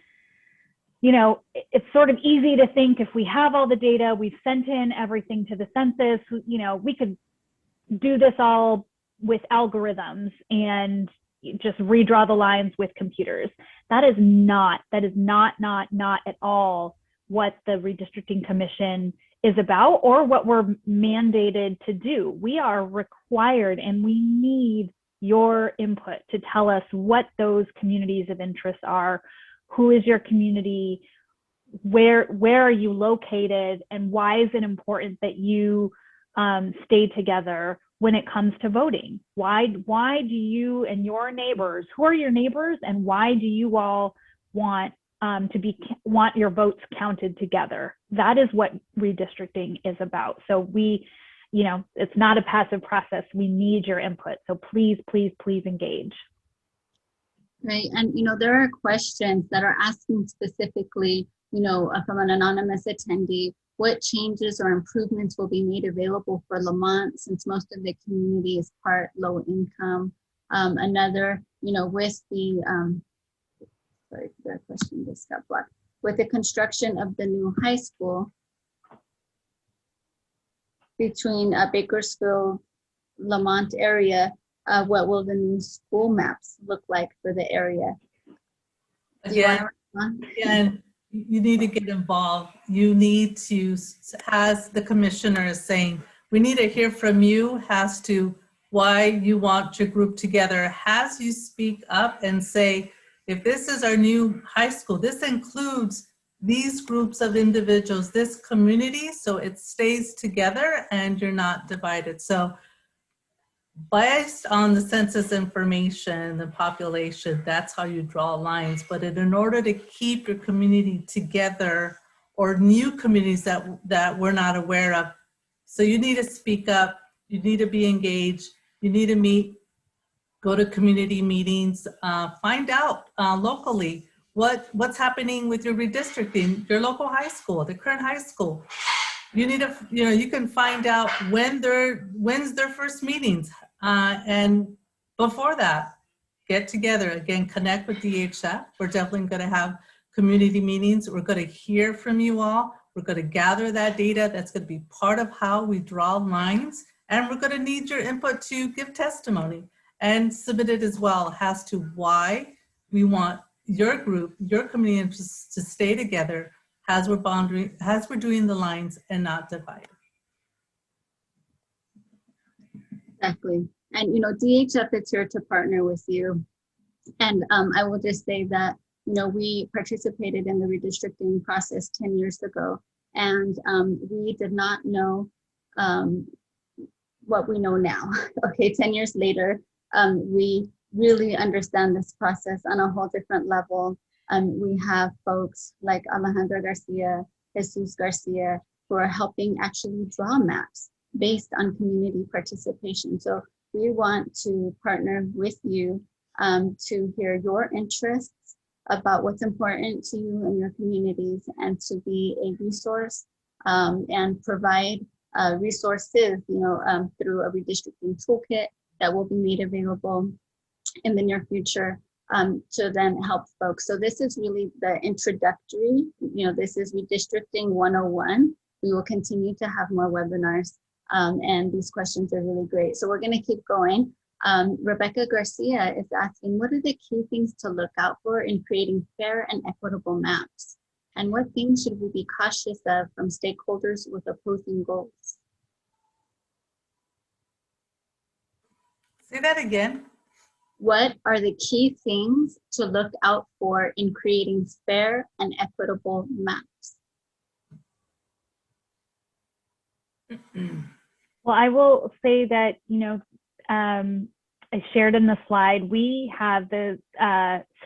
it's sort of easy to think if we have all the data, we've sent in everything to the census, we could do this all with algorithms and just redraw the lines with computers. That is not at all what the Redistricting Commission is about or what we're mandated to do. We are required and we need your input to tell us what those communities of interest are, who is your community, where are you located, and why is it important that you stay together when it comes to voting? Why do you and your neighbors, who are your neighbors, and why do you all want your votes counted together? That is what redistricting is about. So it's not a passive process. We need your input. So please engage. Right, and there are questions that are asking specifically, from an anonymous attendee, what changes or improvements will be made available for Lamont, since most of the community is part low income. Another, with the sorry, the question just got blocked. With the construction of the new high school between Bakersfield, Lamont area, what will the new school maps look like for the area? Do you want to respond? Again, you need to get involved. You need to, as the commissioner is saying, we need to hear from you as to why you want your group together. As you speak up and say, if this is our new high school, this includes these groups of individuals, this community, so it stays together and you're not divided. So based on the census information, the population, that's how you draw lines. But in order to keep your community together, or new communities that we're not aware of, so you need to speak up, you need to be engaged, you need to meet, go to community meetings, find out locally what's happening with your redistricting, your local high school, the current high school. You need to, you can find out when's their first meetings. And before that, get together, again, connect with DHF. We're definitely gonna have community meetings. We're gonna hear from you all. We're gonna gather that data. That's gonna be part of how we draw lines. And we're gonna need your input to give testimony and submit it as well as to why we want your group, your community to stay together as we're doing the lines and not divided. Exactly. And, DHF is here to partner with you. And I will just say that, we participated in the redistricting process 10 years ago, and we did not know what we know now. Okay, 10 years later, we really understand this process on a whole different level. We have folks like Alejandra Garcia, Jesus Garcia, who are helping actually draw maps based on community participation. So we want to partner with you to hear your interests about what's important to you and your communities, and to be a resource and provide resources, through a redistricting toolkit that will be made available in the near future to then help folks. So this is really the introductory, this is Redistricting 101. We will continue to have more webinars, and these questions are really great. So we're going to keep going. Rebecca Garcia is asking, what are the key things to look out for in creating fair and equitable maps? And what things should we be cautious of from stakeholders with opposing goals? Say that again. What are the key things to look out for in creating fair and equitable maps? Well, I will say that, I shared in the slide, we have the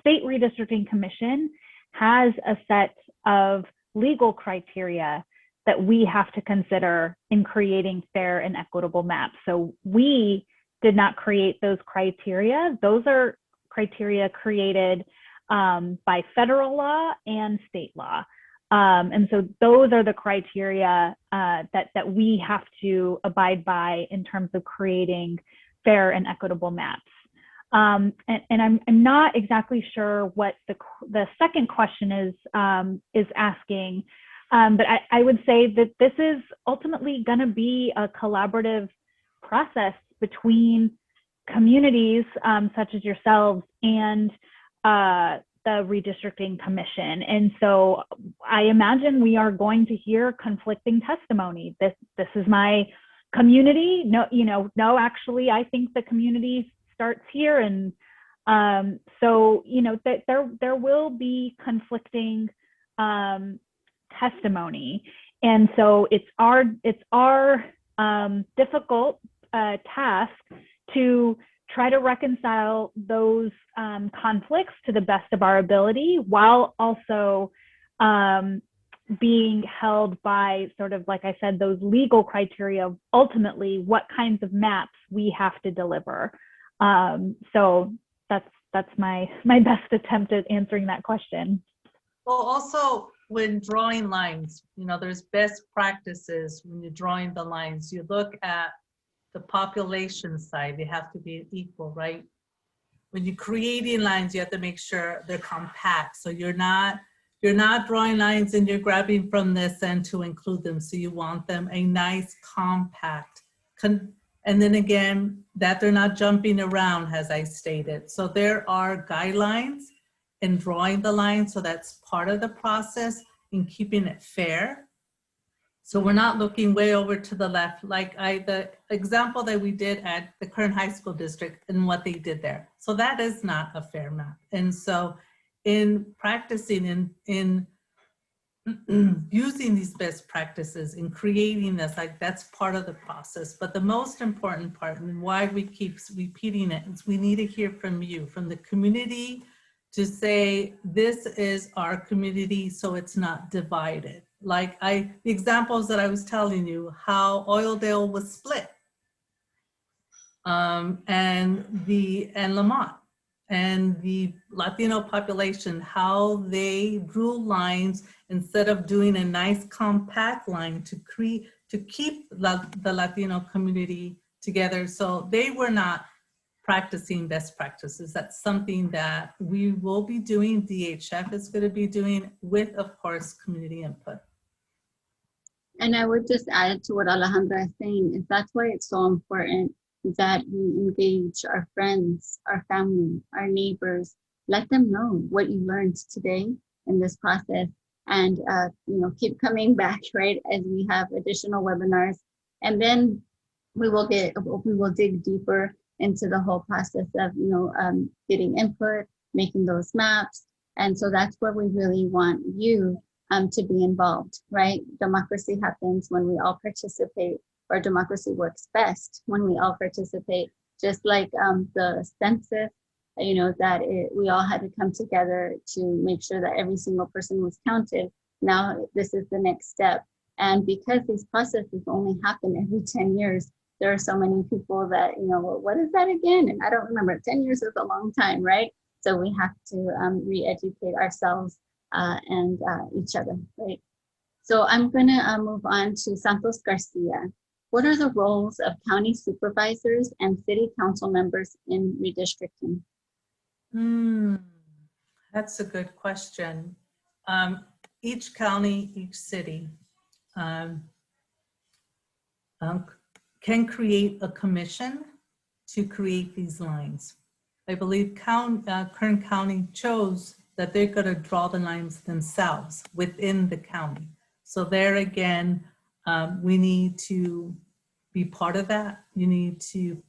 State Redistricting Commission has a set of legal criteria that we have to consider in creating fair and equitable maps. So we did not create those criteria. Those are criteria created by federal law and state law. And so those are the criteria that we have to abide by in terms of creating fair and equitable maps. And I'm not exactly sure what the second question is asking, but I would say that this is ultimately going to be a collaborative process between communities such as yourselves and the Redistricting Commission. And so I imagine we are going to hear conflicting testimony. This is my community. No, actually, I think the community starts here. And so, that there will be conflicting testimony. And so it's our difficult task to try to reconcile those conflicts to the best of our ability, while also being held by, sort of like I said, those legal criteria of ultimately what kinds of maps we have to deliver. So that's my best attempt at answering that question. Well, also when drawing lines, there's best practices when you're drawing the lines. You look at the population side, they have to be equal, right? when you're creating lines, you have to make sure they're compact. So you're not drawing lines and you're grabbing from this end to include them. So you want them a nice compact. And then again, that they're not jumping around, as I stated. So there are guidelines in drawing the line. So that's part of the process in keeping it fair. So we're not looking way over to the left, like the example that we did at the current high school district and what they did there. So that is not a fair map. And so in practicing in using these best practices and creating this, like that's part of the process. But the most important part and why we keep repeating it is we need to hear from you, from the community, to say, this is our community, so it's not divided. Like the examples that I was telling you, how Oildale was split, and Lamont, and the Latino population, how they drew lines instead of doing a nice compact line to keep the Latino community together. So they were not practicing best practices. That's something that we will be doing, DHF is going to be doing with, of course, community input. And I would just add to what Alejandra is saying, is that's why it's so important that we engage our friends, our family, our neighbors, let them know what you learned today in this process, and keep coming back, right, as we have additional webinars. And then we will dig deeper into the whole process of getting input, making those maps. And so that's where we really want you to be involved, right? Democracy happens when we all participate, or democracy works best when we all participate. Just like the census, we all had to come together to make sure that every single person was counted. Now this is the next step. And because these processes only happen every 10 years, there are so many people that, well, what is that again? And I don't remember. 10 years is a long time, right? So we have to re-educate ourselves and each other, right? So I'm gonna move on to Santos Garcia. What are the roles of county supervisors and city council members in redistricting? That's a good question. Each county, each city can create a commission to create these lines. I believe Kern County chose that they're going to draw the lines themselves within the county. So there again, we need to be part of that. You need to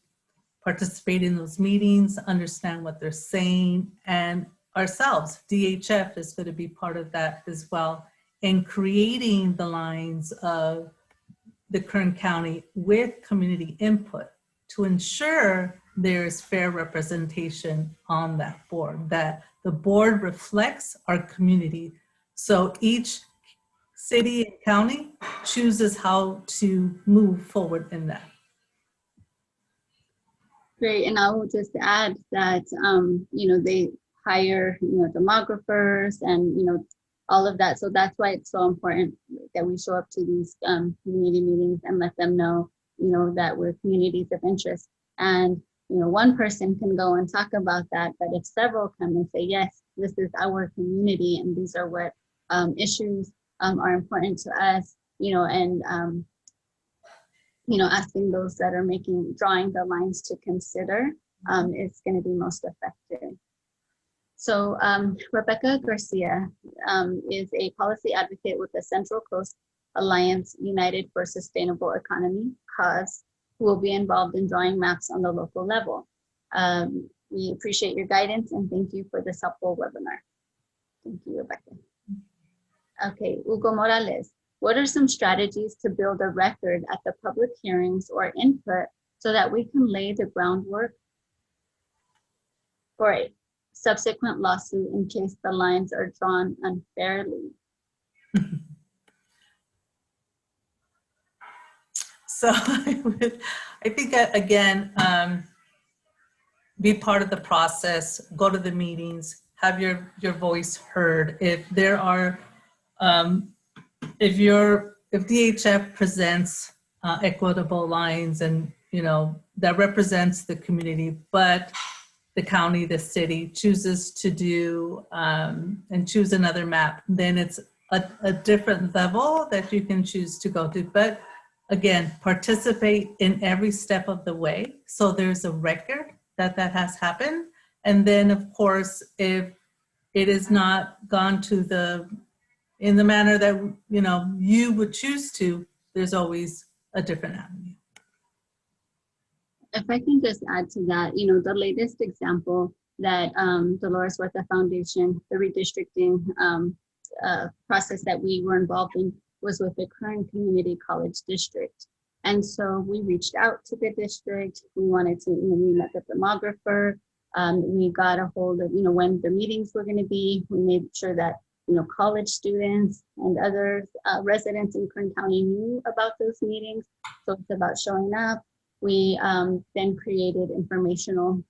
participate in those meetings, understand what they're saying, and ourselves, DHF is going to be part of that as well in creating the lines of the Kern County with community input to ensure there's fair representation on that board, that the board reflects our community. So each city and county chooses how to move forward in that. Great, and I will just add that, they hire, demographers and, all of that. So that's why it's so important that we show up to these community meetings and let them know, that we're communities of interest. And, one person can go and talk about that, but if several come and say, yes, this is our community and these are what issues are important to us, asking those that are drawing the lines to consider is going to be most effective. So Rebecca Garcia is a policy advocate with the Central Coast Alliance United for Sustainable Economy, CAUSE, who will be involved in drawing maps on the local level. We appreciate your guidance and thank you for this helpful webinar. Thank you, Rebecca. Okay, Hugo Morales. What are some strategies to build a record at the public hearings or input so that we can lay the groundwork for a subsequent lawsuit in case the lines are drawn unfairly? So I think again, be part of the process, go to the meetings, have your voice heard. If there are, if DHF presents equitable lines and that represents the community, but the county, the city chooses to do and choose another map, then it's a different level that you can choose to go to. But again, participate in every step of the way. So there's a record that has happened. And then of course, if it is not gone to in the manner that you would choose to, there's always a different avenue. If I can just add to that, the latest example that Dolores Huerta Foundation, the redistricting process that we were involved in was with the Kern Community College District. And so we reached out to the district. We wanted to, we met the demographer. We got a hold of, when the meetings were going to be. We made sure that, college students and other residents in Kern County knew about those meetings. So it's about showing up. We then created informational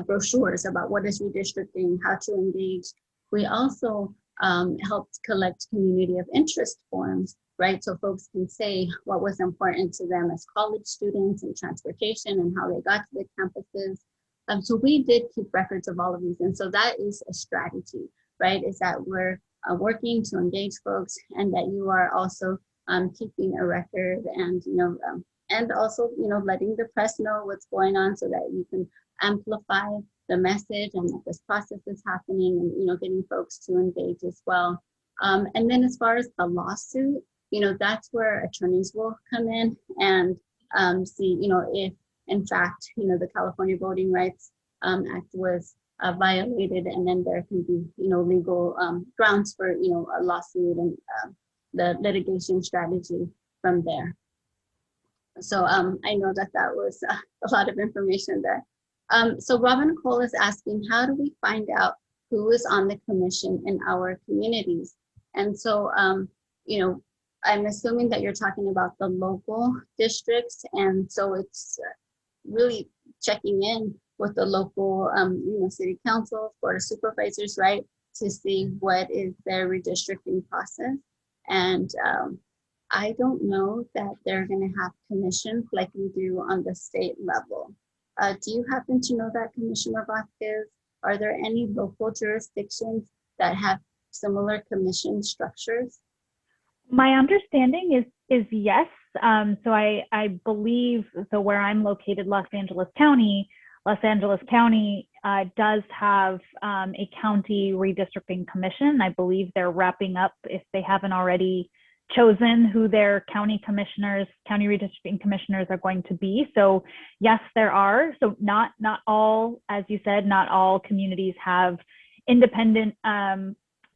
brochures about what is redistricting, how to engage. We also helped collect community of interest forms, right? So folks can say what was important to them as college students and transportation and how they got to the campuses. So we did keep records of all of these. And so that is a strategy, right? Is that we're working to engage folks and that you are also keeping a record and also, letting the press know what's going on so that you can amplify the message and that this process is happening and, getting folks to engage as well. And then as far as the lawsuit, that's where attorneys will come in and see, if in fact, the California Voting Rights Act was violated, and then there can be, legal grounds for, a lawsuit and the litigation strategy from there. So I know that was a lot of information there. So Robin Cole is asking, how do we find out who is on the commission in our communities? And so, I'm assuming that you're talking about the local districts. And so it's really checking in with the local, city councils, board of supervisors, right? To see what is their redistricting process. And I don't know that they're going to have commissions like we do on the state level. Do you happen to know that, Commissioner Vasquez? Are there any local jurisdictions that have similar commission structures? My understanding is yes. So I believe, so where I'm located, Los Angeles County does have a county redistricting commission. I believe they're wrapping up, if they haven't already chosen who their county redistricting commissioners are going to be. So yes, there are. So not all, as you said, not all communities have independent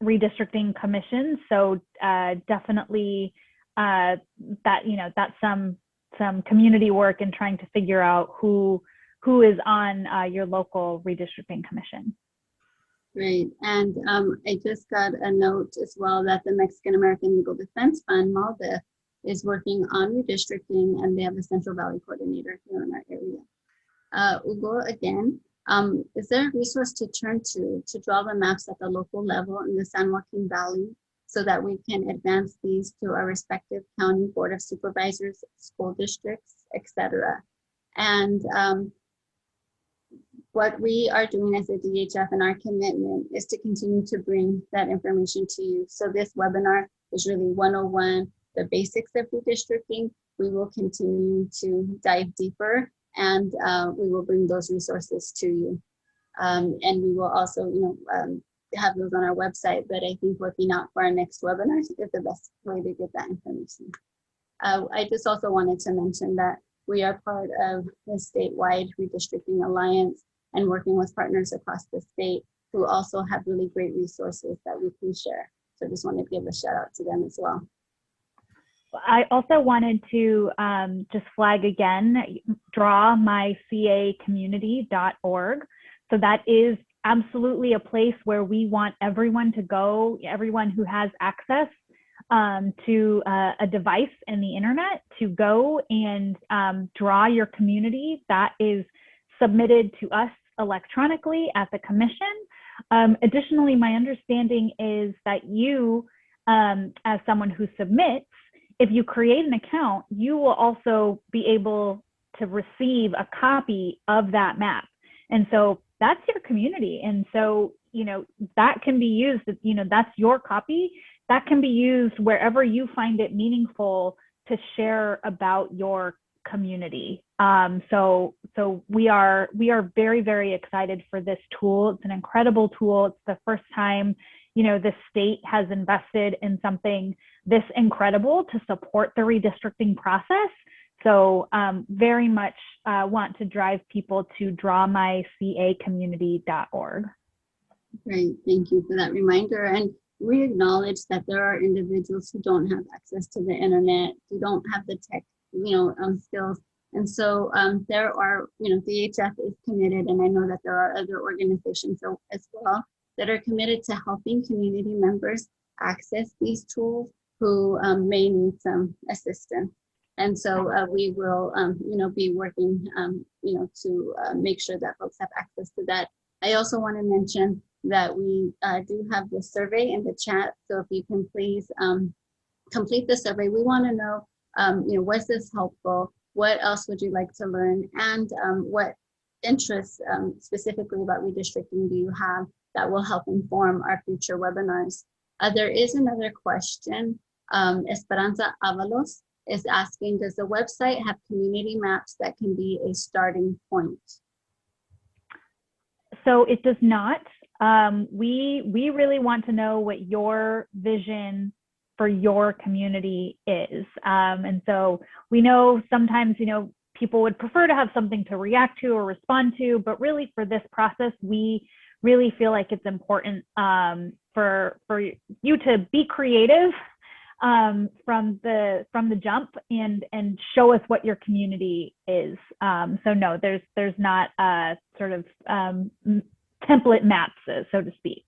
redistricting commissions. So definitely that's some community work in trying to figure out who is on your local redistricting commission. Great. And I just got a note as well that the Mexican American Legal Defense Fund, MALDEF, is working on redistricting, and they have a Central Valley coordinator here in our area. Ugo, again, is there a resource to turn to draw the maps at the local level in the San Joaquin Valley so that we can advance these to our respective county board of supervisors, school districts, etc.? And what we are doing as a DHF and our commitment is to continue to bring that information to you. So this webinar is really 101, the basics of redistricting. We will continue to dive deeper, and we will bring those resources to you. And we will also, have those on our website, but I think looking out for our next webinar is the best way to get that information. I just also wanted to mention that we are part of the statewide redistricting alliance and working with partners across the state who also have really great resources that we can share. So I just wanted to give a shout out to them as well. I also wanted to just flag again, drawmycacommunity.org. So that is absolutely a place where we want everyone to go, everyone who has access to a device and the internet, to go and draw your community. That is submitted to us electronically at the commission. Additionally, my understanding is that you, as someone who submits, if you create an account, you will also be able to receive a copy of that map. And so that's your community. And so, that can be used, that's your copy. That can be used wherever you find it meaningful to share about your community. So we are very, very excited for this tool. It's an incredible tool. It's the first time, the state has invested in something this incredible to support the redistricting process. So very much want to drive people to drawmycacommunity.org. Great, thank you for that reminder. And we acknowledge that there are individuals who don't have access to the internet, who don't have the tech, skills. And so there are, DHF is committed, and I know that there are other organizations as well that are committed to helping community members access these tools who may need some assistance. And so we will, be working, to make sure that folks have access to that. I also want to mention that we do have the survey in the chat. So if you can please complete the survey. We want to know, was this helpful? What else would you like to learn? And what interests specifically about redistricting do you have that will help inform our future webinars? There is another question. Esperanza Avalos is asking, does the website have community maps that can be a starting point? So it does not. We really want to know what your vision for your community is. And so we know sometimes, people would prefer to have something to react to or respond to, but really for this process, we really feel like it's important for you to be creative from the jump and show us what your community is. So no, there's not a sort of template maps, so to speak.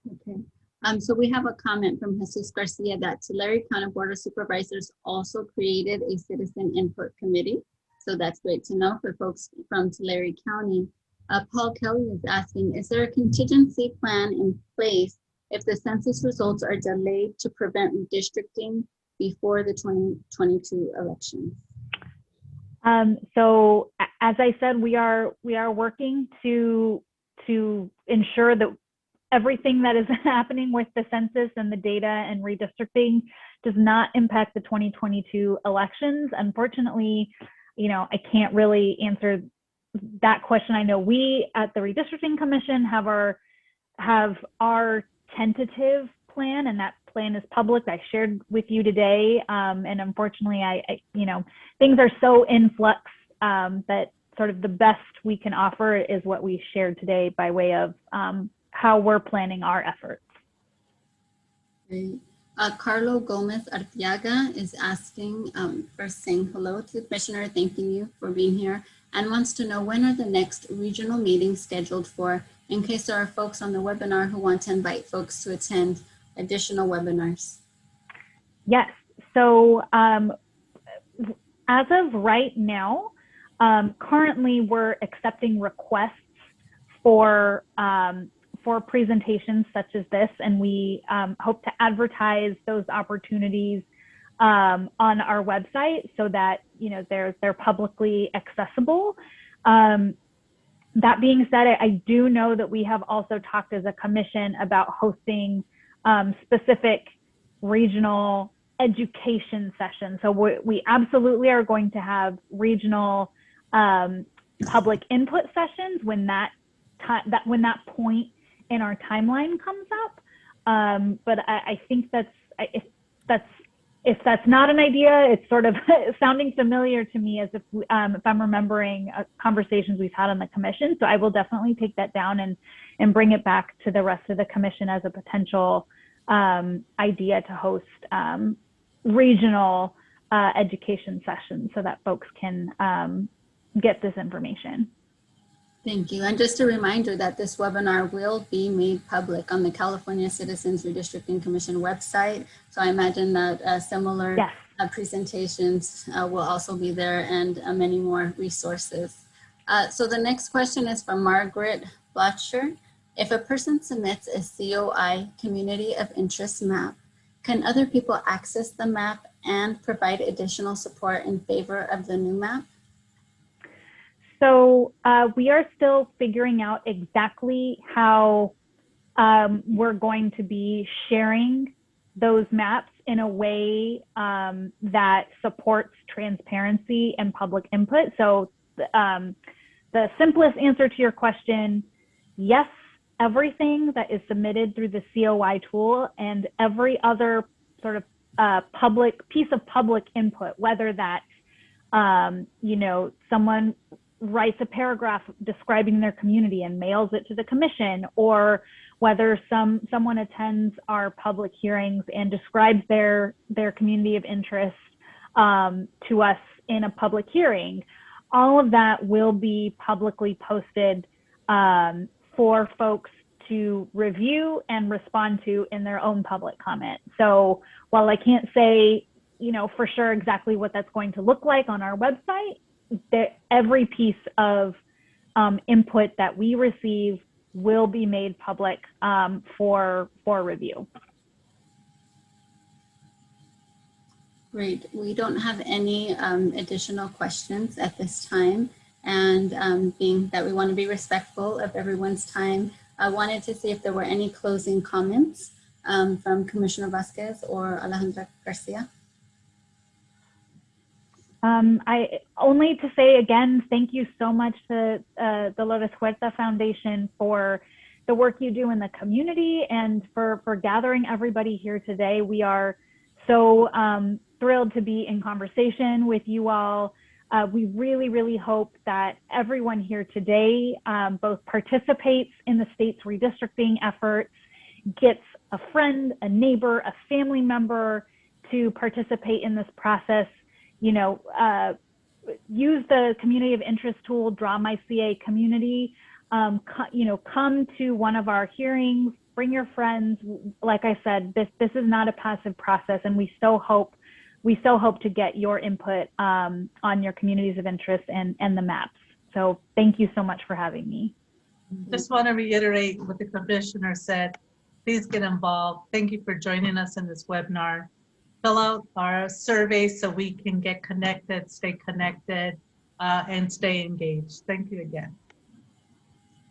Okay. So we have a comment from Jesus Garcia that Tulare County Board of Supervisors also created a citizen input committee. So that's great to know for folks from Tulare County. Paul Kelly is asking, is there a contingency plan in place if the census results are delayed to prevent redistricting before the 2022 elections? So as I said, we are working to ensure that everything that is happening with the census and the data and redistricting does not impact the 2022 elections. Unfortunately, I can't really answer that question. I know we at the Redistricting Commission have our tentative plan, and that plan is public. I shared with you today, and unfortunately, I things are so in flux that sort of the best we can offer is what we shared today by way of how we're planning our efforts. Great. Carlo Gomez Arteaga is asking, first saying hello to the Commissioner, thanking you for being here, and wants to know when are the next regional meetings scheduled for, in case there are folks on the webinar who want to invite folks to attend additional webinars. Yes, so as of right now, currently we're accepting requests for presentations such as this, and we hope to advertise those opportunities on our website so that they're publicly accessible. That being said, I do know that we have also talked as a commission about hosting specific regional education sessions. So we absolutely are going to have regional public input sessions when that point in our timeline comes up. But I think if that's not an idea, it's sort of sounding familiar to me as if I'm remembering conversations we've had on the commission. So I will definitely take that down and bring it back to the rest of the commission as a potential idea to host regional education sessions so that folks can get this information. Thank you. And just a reminder that this webinar will be made public on the California Citizens Redistricting Commission website. So I imagine that similar presentations will also be there, and many more resources. So the next question is from Margaret Blatcher. If a person submits a COI, Community of Interest map, can other people access the map and provide additional support in favor of the new map? So we are still figuring out exactly how we're going to be sharing those maps in a way that supports transparency and public input. So the simplest answer to your question, yes, everything that is submitted through the COI tool and every other sort of piece of public input, whether that's someone writes a paragraph describing their community and mails it to the commission, or whether someone attends our public hearings and describes their community of interest to us in a public hearing, all of that will be publicly posted for folks to review and respond to in their own public comment. So while I can't say, for sure exactly what that's going to look like on our website, every piece of input that we receive will be made public for review. Great. We don't have any additional questions at this time. And being that we want to be respectful of everyone's time, I wanted to see if there were any closing comments from Commissioner Vasquez or Alejandra Garcia. I only to say again, thank you so much to the Dolores Huerta Foundation for the work you do in the community and for gathering everybody here today. We are so thrilled to be in conversation with you all. We really, really hope that everyone here today both participates in the state's redistricting efforts, gets a friend, a neighbor, a family member to participate in this process. Use the community of interest tool, Draw My CA Community. Come to one of our hearings, bring your friends. Like I said, this is not a passive process, and we so hope to get your input on your communities of interest and the maps. So thank you so much for having me. Just want to reiterate what the commissioner said. Please get involved. Thank you for joining us in this webinar. Fill out our survey so we can get connected, stay connected, and stay engaged. Thank you again.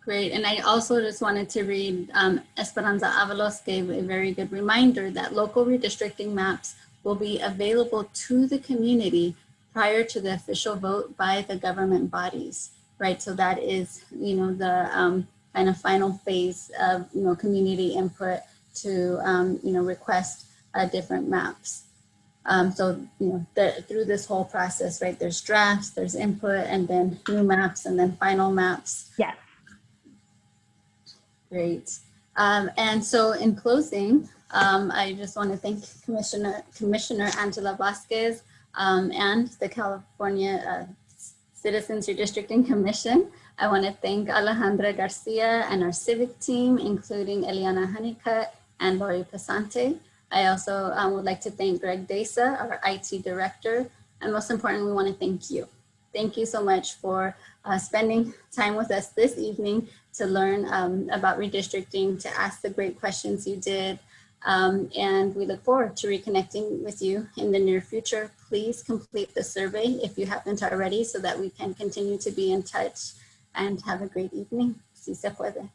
Great. And I also just wanted to read, Esperanza Avalos gave a very good reminder that local redistricting maps will be available to the community prior to the official vote by the government bodies, right? So that is, the kind of final phase of, community input to, request different maps. Through this whole process, right, there's drafts, there's input, and then new maps, and then final maps. Yes. Great. And so in closing, I just want to thank Commissioner Angela Vasquez and the California Citizens Redistricting Commission. I want to thank Alejandra Garcia and our civic team, including Eliana Honeycutt and Lori Pasante. I also would like to thank Greg Desa, our IT director, and most importantly, we want to thank you. Thank you so much for spending time with us this evening to learn about redistricting, to ask the great questions you did, and we look forward to reconnecting with you in the near future. Please complete the survey if you haven't already so that we can continue to be in touch, and have a great evening. Si se puede.